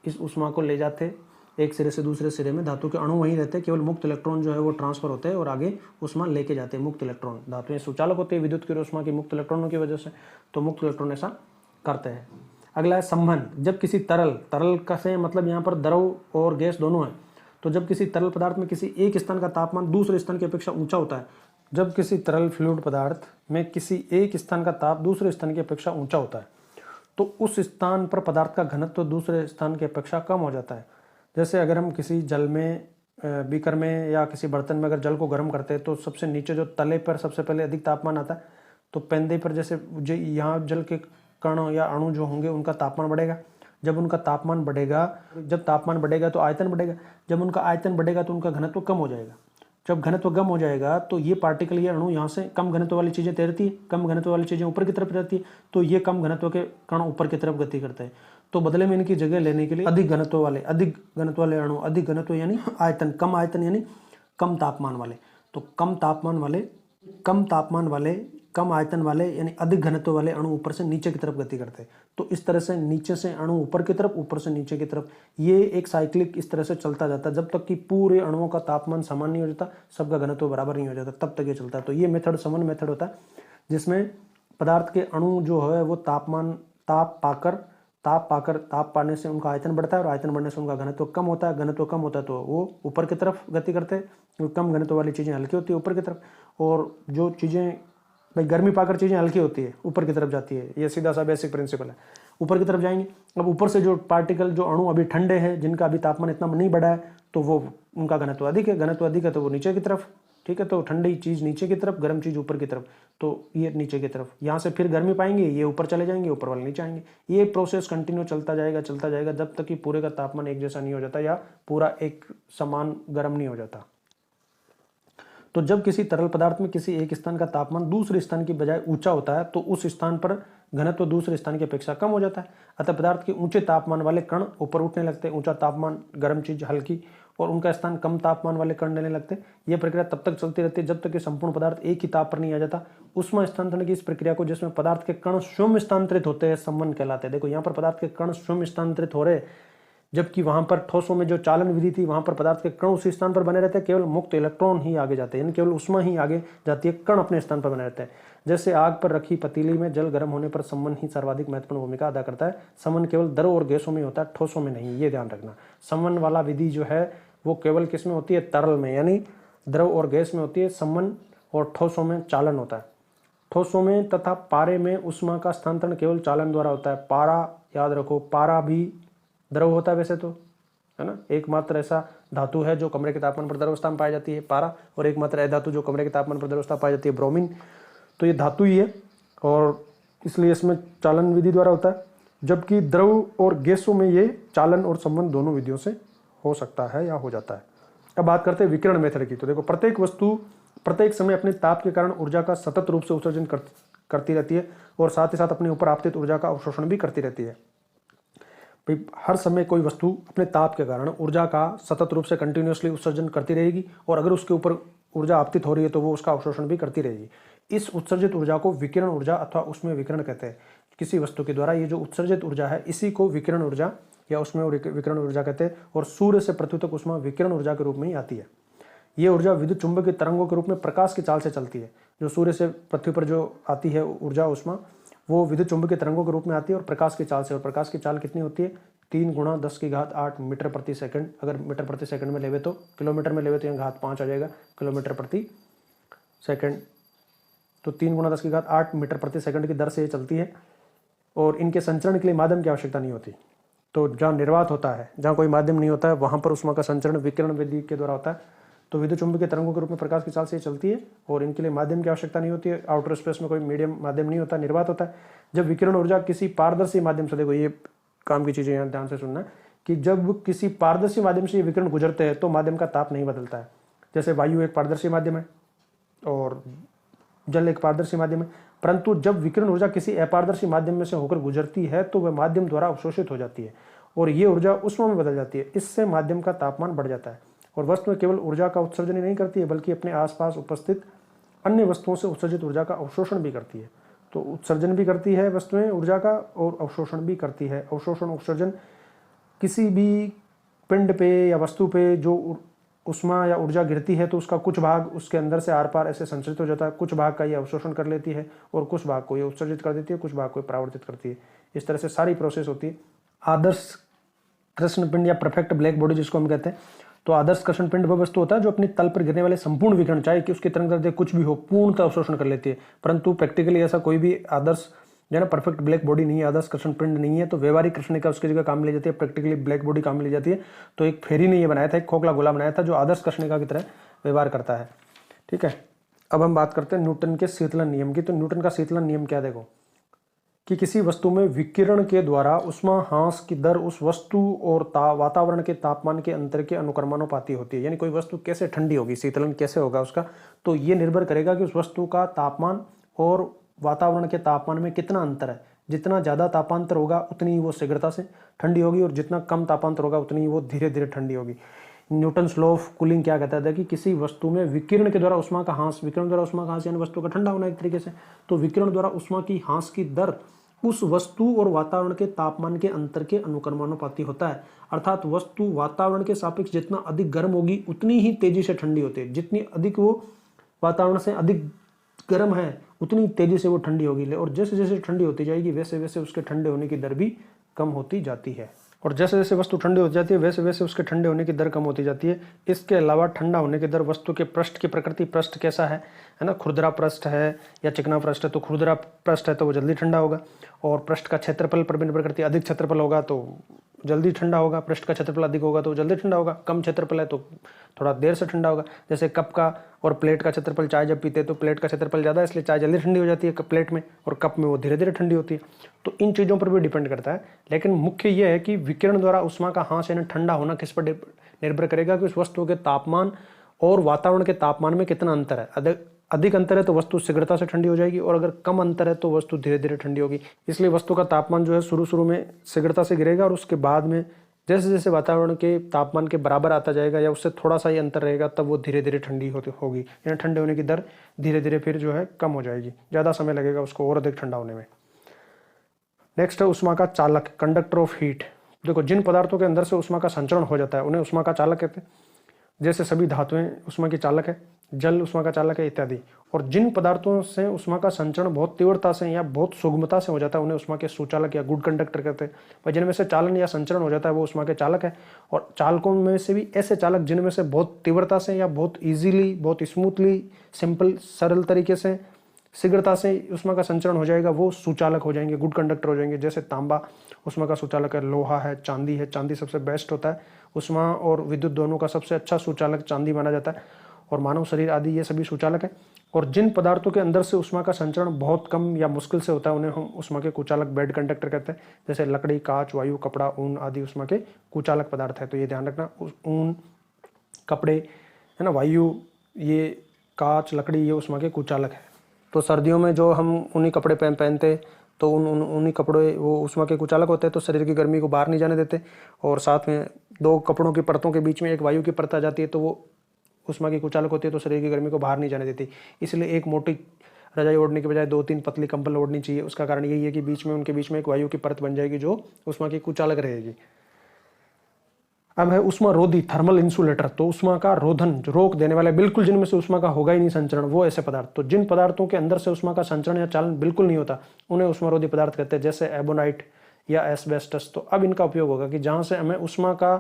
इस उष्मा को ले जाते हैं एक सिरे से दूसरे सिरे में। धातु के अणु वहीं रहते हैं, केवल मुक्त इलेक्ट्रॉन जो है वो ट्रांसफर होते हैं और आगे उष्मा लेके जाते हैं। मुक्त इलेक्ट्रॉन धातुएं सुचालक होती है विद्युत की उष्मा की मुक्त इलेक्ट्रॉनों की वजह से, तो मुक्त इलेक्ट्रॉन ऐसा करते हैं। अगला है संवहन। जब किसी तरल का से मतलब यहाँ पर द्रव और गैस दोनों है, तो जब किसी तरल पदार्थ में किसी एक स्थान का तापमान दूसरे स्थान की अपेक्षा ऊंचा होता है, जब किसी तरल फ्लूइड पदार्थ में किसी एक स्थान का ताप दूसरे स्थान की अपेक्षा ऊंचा होता है, तो उस स्थान पर पदार्थ का घनत्व दूसरे स्थान की अपेक्षा कम हो जाता है। जैसे अगर हम किसी जल में, बीकर में या किसी बर्तन में अगर जल को गर्म करते हैं, तो सबसे नीचे जो तले पर सबसे पहले अधिक तापमान आता है, तो पेंदे पर जैसे यहाँ जल के कण या अणु जो होंगे उनका तापमान बढ़ेगा। जब उनका तापमान बढ़ेगा, जब तापमान बढ़ेगा तो आयतन बढ़ेगा, जब उनका आयतन बढ़ेगा तो उनका घनत्व कम हो जाएगा। जब घनत्व कम हो जाएगा तो ये पार्टिकल, ये अणु यहाँ से कम घनत्व वाली चीज़ें तैरती है, कम घनत्व वाली चीज़ें ऊपर की तरफ रहती है, तो ये कम घनत्व के कण ऊपर की तरफ गति करते हैं। तो बदले में इनकी जगह लेने के लिए अधिक घनत्व वाले अणु, अधिक घनत्व यानी आयतन, कम आयतन यानी कम तापमान वाले, तो कम तापमान वाले कम आयतन वाले यानी अधिक घनत्व वाले अणु ऊपर से नीचे की तरफ गति करते हैं। तो इस तरह से नीचे से अणु ऊपर की तरफ, ऊपर से नीचे की तरफ, ये एक साइक्लिक इस तरह से चलता जाता है जब तक कि पूरे अणुओं का तापमान समान नहीं हो जाता, सबका घनत्व बराबर नहीं हो जाता, तब तक ये चलता है। तो ये मेथड संवहन मेथड होता है, जिसमें पदार्थ के अणु जो है वो ताप पाने से उनका आयतन बढ़ता है और आयतन बढ़ने से उनका घनत्व कम होता है। घनत्व कम होता है तो वो ऊपर की तरफ गति करते हैं, क्योंकि कम घनत्व वाली चीज़ें हल्की होती है ऊपर की तरफ, और जो चीज़ें भाई गर्मी पाकर चीज़ें हल्की होती है ऊपर की तरफ जाती है। ये सीधा सा बेसिक प्रिंसिपल है। ऊपर की तरफ जाएंगे। अब ऊपर से जो पार्टिकल, जो अणु अभी ठंडे हैं, जिनका अभी तापमान इतना नहीं बढ़ा है, तो वो उनका घनत्व अधिक है, घनत्व अधिक है तो वो नीचे की तरफ, ठीक है। तो ठंडी चीज़ नीचे की तरफ, गर्म चीज़ ऊपर की तरफ, तो ये नीचे की तरफ, यहाँ से फिर गर्मी पाएंगे, ये ऊपर चले जाएंगे, ऊपर वाले नीचे आएंगे। ये प्रोसेस कंटिन्यू चलता जाएगा जब तक कि पूरे का तापमान एक जैसा नहीं हो जाता या पूरा एक समान गर्म नहीं हो जाता। तो जब किसी तरल पदार्थ में किसी एक स्थान का तापमान दूसरे स्थान की बजाय ऊंचा होता है तो उस स्थान पर घनत्व दूसरे स्थान की अपेक्षा कम हो जाता है। अतः पदार्थ के ऊंचे तापमान वाले कण ऊपर उठने लगते हैं, ऊंचा तापमान गर्म चीज हल्की, और उनका स्थान कम तापमान वाले कण लेने लगते हैं। यह प्रक्रिया तब तक चलती रहती है जब तक कि संपूर्ण पदार्थ एक ही ताप पर नहीं आ जाता। ऊष्मा स्थानांतरण की इस प्रक्रिया को, जिसमें पदार्थ के कण स्वयं स्थानांतरित होते हैं, संवहन कहलाते हैं। देखो यहाँ पर पदार्थ के कण स्वयं स्थानांतरित हो रहे, जबकि वहां पर ठोसों में जो चालन विधि थी वहां पर पदार्थ के कण उसी स्थान पर बने रहते हैं, केवल मुक्त इलेक्ट्रॉन ही आगे जाते हैं, यानी केवल ऊष्मा ही आगे जाती है, कण अपने स्थान पर बने रहते हैं। जैसे आग पर रखी पतीली में जल गर्म होने पर संवहन ही सर्वाधिक महत्वपूर्ण भूमिका अदा करता है। संवहन केवल द्रव और गैसों में होता है, ठोसों में नहीं, ये ध्यान रखना। संवहन वाला विधि जो है वो केवल किस में होती है? तरल में, यानी द्रव और गैस में होती है संवहन, और ठोसों में चालन होता है। ठोसों में तथा पारे में ऊष्मा का स्थानांतरण केवल चालन द्वारा होता है। पारा, याद रखो, पारा भी द्रव होता है वैसे तो, है ना। एकमात्र ऐसा धातु है जो कमरे के तापमान पर द्रव अवस्था में पाई जाती है, पारा, और एकमात्र अधातु जो कमरे के तापमान पर द्रव अवस्था पाई जाती है, ब्रोमीन। तो ये धातु ही है और इसलिए इसमें चालन विधि द्वारा होता है, जबकि द्रव और गैसों में ये चालन और संवहन दोनों विधियों से हो सकता है या हो जाता है। अब बात करते हैं विकिरण मेथड की। तो देखो, प्रत्येक वस्तु प्रत्येक समय अपने ताप के कारण ऊर्जा का सतत रूप से उत्सर्जन करती रहती है और साथ ही साथ अपने ऊपर आपतित ऊर्जा का अवशोषण भी करती रहती है। भाई हर समय कोई वस्तु अपने ताप के कारण ऊर्जा का सतत रूप से कंटिन्यूसली उत्सर्जन करती रहेगी, और अगर उसके ऊपर ऊर्जा आपतित हो रही है तो वो उसका अवशोषण भी करती रहेगी। इस उत्सर्जित ऊर्जा को विकिरण ऊर्जा अथवा उसमें विकिरण कहते हैं। किसी वस्तु के द्वारा ये जो उत्सर्जित ऊर्जा है इसी को विकिरण ऊर्जा या उसमें विकिरण ऊर्जा कहते हैं, और सूर्य से पृथ्वी तक ऊष्मा विकिरण ऊर्जा के रूप में ही आती है। ये ऊर्जा विद्युत चुंबकीय तरंगों के रूप में प्रकाश की चाल से चलती है। जो सूर्य से पृथ्वी पर जो आती है ऊर्जा, ऊष्मा, वो विद्युत चुंबकीय तरंगों के रूप में आती है और प्रकाश की चाल से। और प्रकाश की चाल कितनी होती है? 3 × 10⁸ मीटर प्रति सेकंड। अगर मीटर प्रति सेकंड में लेवे तो, किलोमीटर में लेवे तो यहाँ घात 5 आ जाएगा, किलोमीटर प्रति सेकंड। तो 3 × 10⁸ मीटर प्रति सेकंड की दर से ये चलती है, और इनके संचरण के लिए माध्यम की आवश्यकता नहीं होती। तो जहाँ निर्वात होता है, जहाँ कोई माध्यम नहीं होता है, वहाँ पर ऊष्मा का संचरण विकिरण विधि के द्वारा होता है। तो विद्युत चुंबकीय तरंगों के रूप में प्रकाश की चाल से चलती है और इनके लिए माध्यम की आवश्यकता नहीं होती है। आउटर स्पेस में कोई मीडियम माध्यम नहीं होता, निर्वात होता है। जब विकिरण ऊर्जा किसी पारदर्शी माध्यम से, देखो ये काम की चीजें यहाँ ध्यान से सुनना, कि जब किसी पारदर्शी माध्यम से ये विकिरण गुजरते हैं तो माध्यम का ताप नहीं बदलता है। जैसे वायु एक पारदर्शी माध्यम है और जल एक पारदर्शी माध्यम है, परंतु जब विकिरण ऊर्जा किसी अपारदर्शी माध्यम में से होकर गुजरती है तो वह माध्यम द्वारा अवशोषित हो जाती है और ये ऊर्जा ऊष्मा में बदल जाती है। इससे माध्यम का तापमान बढ़ जाता है और वस्तु केवल ऊर्जा का उत्सर्जन ही नहीं करती है बल्कि अपने आसपास उपस्थित अन्य वस्तुओं से उत्सर्जित ऊर्जा का अवशोषण भी करती है। तो उत्सर्जन भी करती है वस्तुएं ऊर्जा का और अवशोषण भी करती है। अवशोषण उत्सर्जन किसी भी पिंड पे या वस्तु पे जो उष्मा या ऊर्जा गिरती है तो उसका कुछ भाग उसके अंदर से आर पार ऐसे संचरित हो जाता है, कुछ भाग का ये अवशोषण कर लेती है और कुछ भाग को ये उत्सर्जित कर देती है, कुछ भाग को परावर्तित करती है। इस तरह से सारी प्रोसेस होती है। आदर्श कृष्णपिंड या परफेक्ट ब्लैक बॉडी जिसको हम कहते हैं, तो आदर्श कृष्णपिंड वह वस्तु होता है जो अपनी तल पर गिरने वाले संपूर्ण विकिरण, चाहे कि उसकी तरंग दैर्ध्य कुछ भी हो, पूर्णतः अवशोषण कर लेती है। परंतु प्रैक्टिकली ऐसा कोई भी आदर्श जो है ना परफेक्ट ब्लैक बॉडी नहीं है, आदर्श कृष्णपिंड नहीं है। तो व्यवहारिक कृष्णिका उसकी जगह काम में ली जाती है, प्रैक्टिकली ब्लैक बॉडी काम में ली जाती है। तो एक फेरी ने ये बनाया था, एक खोखला गोला बनाया था जो आदर्श कृष्णिका की तरह व्यवहार करता है। ठीक है, अब हम बात करते हैं न्यूटन के शीतलन नियम की। तो न्यूटन का शीतलन नियम क्या, देखो कि किसी वस्तु में विकिरण के द्वारा उष्मा ह्रास की दर उस वस्तु और वातावरण के तापमान के अंतर के अनुक्रमानुपाती होती है। यानी कोई वस्तु कैसे ठंडी होगी, शीतलन कैसे होगा उसका, तो ये निर्भर करेगा कि उस वस्तु का तापमान और वातावरण के तापमान में कितना अंतर है। जितना ज़्यादा तापांतर होगा उतनी ही वो शीघ्रता से ठंडी होगी और जितना कम तापांतर होगा उतनी ही वो धीरे धीरे ठंडी होगी। न्यूटन्स लॉ ऑफ कूलिंग क्या कहता है कि किसी वस्तु में विकिरण के द्वारा उष्मा का ह्रास, विकिरण द्वारा उष्मा का ह्रास यानी वस्तु का ठंडा होना एक तरीके से, तो विकिरण द्वारा उष्मा की ह्रास की दर उस वस्तु और वातावरण के तापमान के अंतर के अनुक्रमानुपाती होता है। अर्थात वस्तु वातावरण के सापेक्ष जितना अधिक गर्म होगी उतनी ही तेजी से ठंडी होती है। जितनी अधिक वो वातावरण से अधिक गर्म है उतनी तेजी से वो ठंडी होगी, और जैसे जैसे ठंडी होती जाएगी वैसे वैसे उसके ठंडे होने की दर भी कम होती जाती है। और जैसे जैसे वस्तु ठंडी हो जाती है वैसे वैसे उसके ठंडे होने की दर कम होती जाती है। इसके अलावा ठंडा होने की दर वस्तु के पृष्ठ की प्रकृति, पृष्ठ कैसा है ना, खुरदरा पृष्ठ है या चिकना पृष्ठ है, तो खुरदरा पृष्ठ है तो वो जल्दी ठंडा होगा। और पृष्ठ का क्षेत्रफल पर भी निर्भर करती है, अधिक क्षेत्रफल होगा तो जल्दी ठंडा होगा, पृष्ठ का क्षेत्रफल अधिक होगा तो जल्दी ठंडा होगा, कम क्षेत्रफल है तो थोड़ा देर से ठंडा होगा। जैसे कप का और प्लेट का क्षेत्रफल, चाय जब पीते हैं तो प्लेट का क्षेत्रफल ज़्यादा है इसलिए चाय जल्दी ठंडी हो जाती है प्लेट में, और कप में वो धीरे धीरे ठंडी होती है। तो इन चीज़ों पर भी डिपेंड करता है। लेकिन मुख्य ये है कि विकिरण द्वारा उष्मा का हाँ से ठंडा होना किस पर निर्भर करेगा कि उस वस्तु के तापमान और वातावरण के तापमान में कितना अंतर है। अधिक अंतर है तो वस्तु शीघ्रता से ठंडी हो जाएगी, और अगर कम अंतर है तो वस्तु धीरे धीरे ठंडी होगी। इसलिए वस्तु का तापमान जो है शुरू में शीघ्रता से गिरेगा, और उसके बाद में जैसे जैसे वातावरण के तापमान के बराबर आता जाएगा या उससे थोड़ा सा ही अंतर रहेगा तब वो धीरे धीरे ठंडी होगी, यानी ठंडे होने की दर धीरे धीरे फिर जो है कम हो जाएगी, ज़्यादा समय लगेगा उसको और अधिक ठंडा होने में। नेक्स्ट है उष्मा का चालक, कंडक्टर ऑफ हीट। देखो, जिन पदार्थों के अंदर से उष्मा का संचरण हो जाता है उन्हें उष्मा का चालक कहते हैं। जैसे सभी धातुएं उष्मा की चालक है, जल उष्मा का चालक है इत्यादि। और जिन पदार्थों से उष्मा का संचरण बहुत तीव्रता से या बहुत सुगमता से हो जाता है उन्हें उष्मा के सुचालक या गुड कंडक्टर कहते हैं। भाई जिनमें से चालन या संचरण हो जाता है वो उष्मा के चालक है। और चालकों में से भी ऐसे चालक जिनमें से बहुत तीव्रता से या बहुत ईजीली, बहुत स्मूथली, सिंपल, सरल तरीके से, शीघ्रता से उष्मा का संचरण हो जाएगा, वो सुचालक हो जाएंगे, गुड कंडक्टर हो जाएंगे। जैसे तांबा उष्मा का सुचालक है, लोहा है, चांदी है, चांदी सबसे बेस्ट होता है, उष्मा और विद्युत दोनों का सबसे अच्छा सुचालक चांदी माना जाता है। और मानव शरीर आदि ये सभी सुचालक है। और जिन पदार्थों के अंदर से उष्मा का संचरण बहुत कम या मुश्किल से होता है उन्हें हम उष्मा के कुचालक, बेड कंडक्टर कहते हैं। जैसे लकड़ी, कांच, वायु, कपड़ा, ऊन आदि उष्मा के कुचालक पदार्थ है। तो ये ध्यान रखना, ऊन, कपड़े है ना, वायु, ये कांच, लकड़ी, ये उष्मा के कुचालक है। तो सर्दियों में जो हम ऊनी कपड़े पहनते तो ऊनी कपड़े वो उष्मा के कुचालक होते हैं, तो शरीर की गर्मी को बाहर नहीं जाने देते। और साथ में दो कपड़ों की परतों के बीच में एक वायु की परत आ जाती है तो वो उष्मा की कुचालक होती है, तो शरीर की गर्मी को बाहर नहीं जाने देती। इसलिए एक मोटी रजाई ओढ़ने के बजाय 2-3 पतली कंबल ओढ़नी चाहिए। उसका कारण यही है कि उनके बीच में एक वायु की परत बन जाएगी जो उष्मा की कुचालक रहेगी। अब है उष्मा रोधी, थर्मल इंसुलेटर। तो उष्मा का रोधन, रोक देने वाले, बिल्कुल जिनमें से उष्मा का होगा ही नहीं संचरण, वो ऐसे पदार्थ। तो जिन पदार्थों के अंदर से उष्मा का संचरण या चालन बिल्कुल नहीं होता उन्हें उष्मा रोधी पदार्थ कहते हैं। जैसे एबोनाइट या एस्बेस्टस। तो अब इनका उपयोग होगा कि जहां से हमें उष्मा का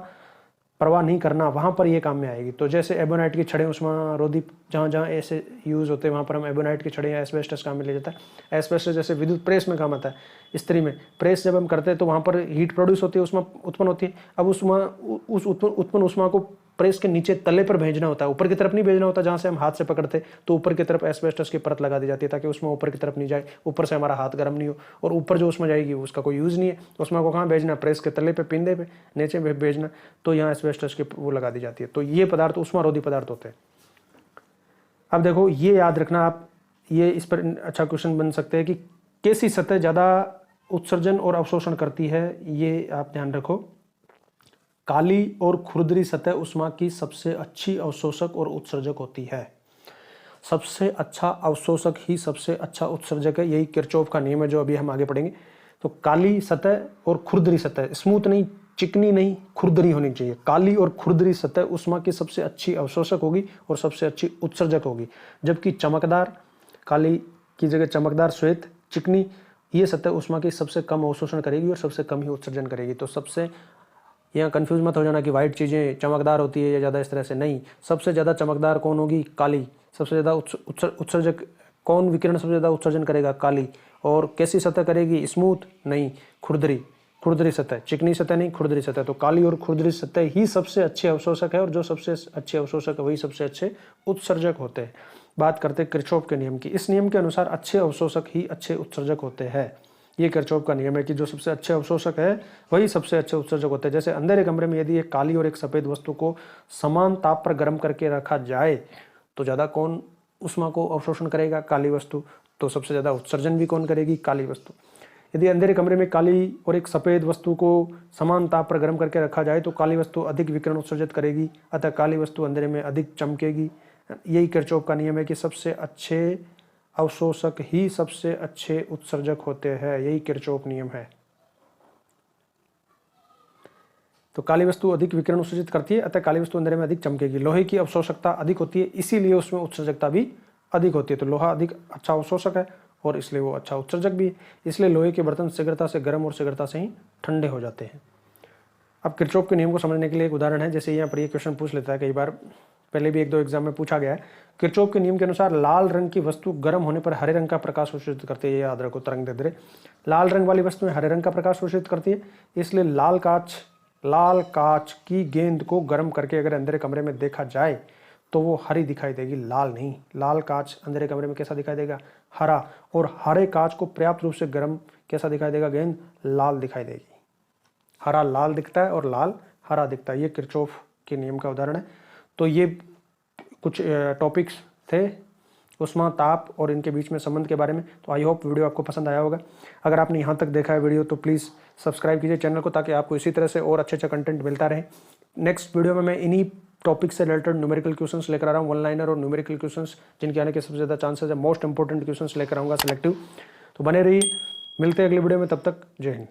परवाह नहीं करना वहां पर ये काम में आएगी। तो जैसे एबोनाइट की छड़ें उष्मा रोधी, जहां जहां ऐसे यूज होते हैं वहां पर हम एबोनाइट की छड़ें या एस्बेस्टस काम में ले जाता है। एस्बेस्टस जैसे विद्युत प्रेस में काम आता है, इस्त्री में प्रेस जब हम करते हैं तो वहां पर हीट प्रोड्यूस होती है, उष्मा उत्पन्न होती है। अब उस उत्पन्न उष्मा को प्रेस के नीचे तले पर भेजना होता है, ऊपर की तरफ नहीं भेजना होता। जहां से हम हाथ से पकड़ते तो ऊपर की तरफ एस्बेस्टस की परत लगा दी जाती है ताकि उसमें ऊपर की तरफ नहीं जाए, ऊपर से हमारा हाथ गर्म नहीं हो। और ऊपर जो उसमें जाएगी उसका कोई यूज नहीं है, उसमें को कहाँ भेजना, प्रेस के तले पे, पिंदे पे नीचे भेजना, तो यहाँ एस्बेस्टस की वो लगा दी जाती है। तो ये पदार्थ उष्मा रोधी पदार्थ होते हैं। अब देखो, ये याद रखना आप, ये इस पर अच्छा क्वेश्चन बन सकते हैं कि कैसी सतह ज्यादा उत्सर्जन और अवशोषण करती है, ये आप ध्यान रखो। काली और खुरदरी सतह उष्मा की सबसे अच्छी अवशोषक और उत्सर्जक होती है। सबसे अच्छा अवशोषक ही सबसे अच्छा उत्सर्जक है, यही किरचॉफ का नियम है जो अभी हम आगे पढ़ेंगे। तो काली सतह और खुरदरी सतह, स्मूथ नहीं, चिकनी नहीं, खुरदरी होनी चाहिए। काली और खुरदरी सतह उष्मा की सबसे अच्छी अवशोषक होगी और सबसे अच्छी उत्सर्जक होगी। जबकि चमकदार, काली की जगह चमकदार, श्वेत, चिकनी, ये सतह उष्मा की सबसे कम अवशोषण करेगी और सबसे कम ही उत्सर्जन करेगी। तो सबसे, यहाँ कंफ्यूज मत हो जाना कि वाइट चीज़ें चमकदार होती है या ज़्यादा इस तरह से, नहीं। सबसे ज़्यादा चमकदार कौन होगी? काली। सबसे ज़्यादा उत्सर्जक कौन, विकिरण सबसे ज़्यादा उत्सर्जन करेगा? काली। और कैसी सतह करेगी? स्मूथ नहीं, खुरदरी सतह, चिकनी सतह नहीं, खुरदरी सतह। तो काली और खुरदरी सतह ही सबसे अच्छे अवशोषक है, और जो सबसे अच्छे अवशोषक है वही सबसे अच्छे उत्सर्जक होते हैं। बात करते हैं किरचॉफ के नियम की। इस नियम के अनुसार अच्छे अवशोषक ही अच्छे उत्सर्जक होते हैं। ये किरचॉफ का नियम है कि जो सबसे अच्छे अवशोषक है वही सबसे अच्छे उत्सर्जक होते हैं। जैसे अंधेरे कमरे में यदि एक काली और एक सफेद वस्तु को समान ताप पर गर्म करके रखा जाए तो ज़्यादा कौन उष्मा को अवशोषण करेगा? काली वस्तु। तो सबसे ज़्यादा उत्सर्जन भी कौन करेगी? काली वस्तु। यदि अंधेरे कमरे में काली और एक सफ़ेद वस्तु को समान ताप पर गर्म करके रखा जाए तो काली वस्तु अधिक विकिरण उत्सर्जित करेगी, अतः काली वस्तु अंधेरे में अधिक चमकेगी। यही किरचॉफ का नियम है कि सबसे अच्छे अवशोषक ही सबसे अच्छे उत्सर्जक होते हैं, यही किरचॉफ नियम है। तो काली वस्तु अधिक विकिरण उत्सर्जित करती है, अतः काली वस्तु अंधेरे में अधिक चमकेगी। लोहे की अवशोषकता अधिक होती है, इसीलिए उसमें उत्सर्जकता भी अधिक होती है। तो लोहा अधिक अच्छा अवशोषक है और इसलिए वो अच्छा उत्सर्जक भी है। इसलिए लोहे के बर्तन शीघ्रता से गर्म और शीघ्रता से ही ठंडे हो जाते हैं। अब किरचॉफ के नियम को समझने के लिए एक उदाहरण है। जैसे यहाँ पर ये क्वेश्चन पूछ लेता है, कई बार पहले भी 1-2 एग्जाम में पूछा गया है। किरचॉफ के नियम के अनुसार लाल रंग की वस्तु गर्म होने पर हरे रंग का प्रकाश शोषित करती है। ये याद रखो, तरंग दैर्ध्य। लाल रंग वाली वस्तुएं हरे रंग का प्रकाश शोषित करती है, इसलिए लाल कांच की गेंद को गर्म करके अगर अंधेरे कमरे में देखा जाए तो वो हरी दिखाई देगी, लाल नहीं। लाल कांच अंधेरे कमरे में कैसा दिखाई देगा? हरा। और हरे कांच को पर्याप्त रूप से गर्म कैसा दिखाई देगा? गेंद लाल दिखाई देगी। हरा लाल दिखता है और लाल हरा दिखता है। ये किरचॉफ के नियम का उदाहरण है। तो ये कुछ टॉपिक्स थे उष्मा, ताप और इनके बीच में संबंध के बारे में। तो आई होप वीडियो आपको पसंद आया होगा। अगर आपने यहाँ तक देखा है वीडियो तो प्लीज़ सब्सक्राइब कीजिए चैनल को, ताकि आपको इसी तरह से और अच्छे कंटेंट मिलता रहे। नेक्स्ट वीडियो में मैं इन्हीं टॉपिक से रिलेटेड न्यूमेरिकल क्वेश्चंस लेकर आ रहा हूँ, वन लाइनर और न्यूमेरिकल क्वेश्चंस जिनके आने के सबसे ज़्यादा चांसेस है। मोस्ट इंपॉर्टेंट क्वेश्चंस लेकर आऊँगा सिलेक्टिव। तो बने रहिए, मिलते हैं अगली वीडियो में, तब तक जय हिंद।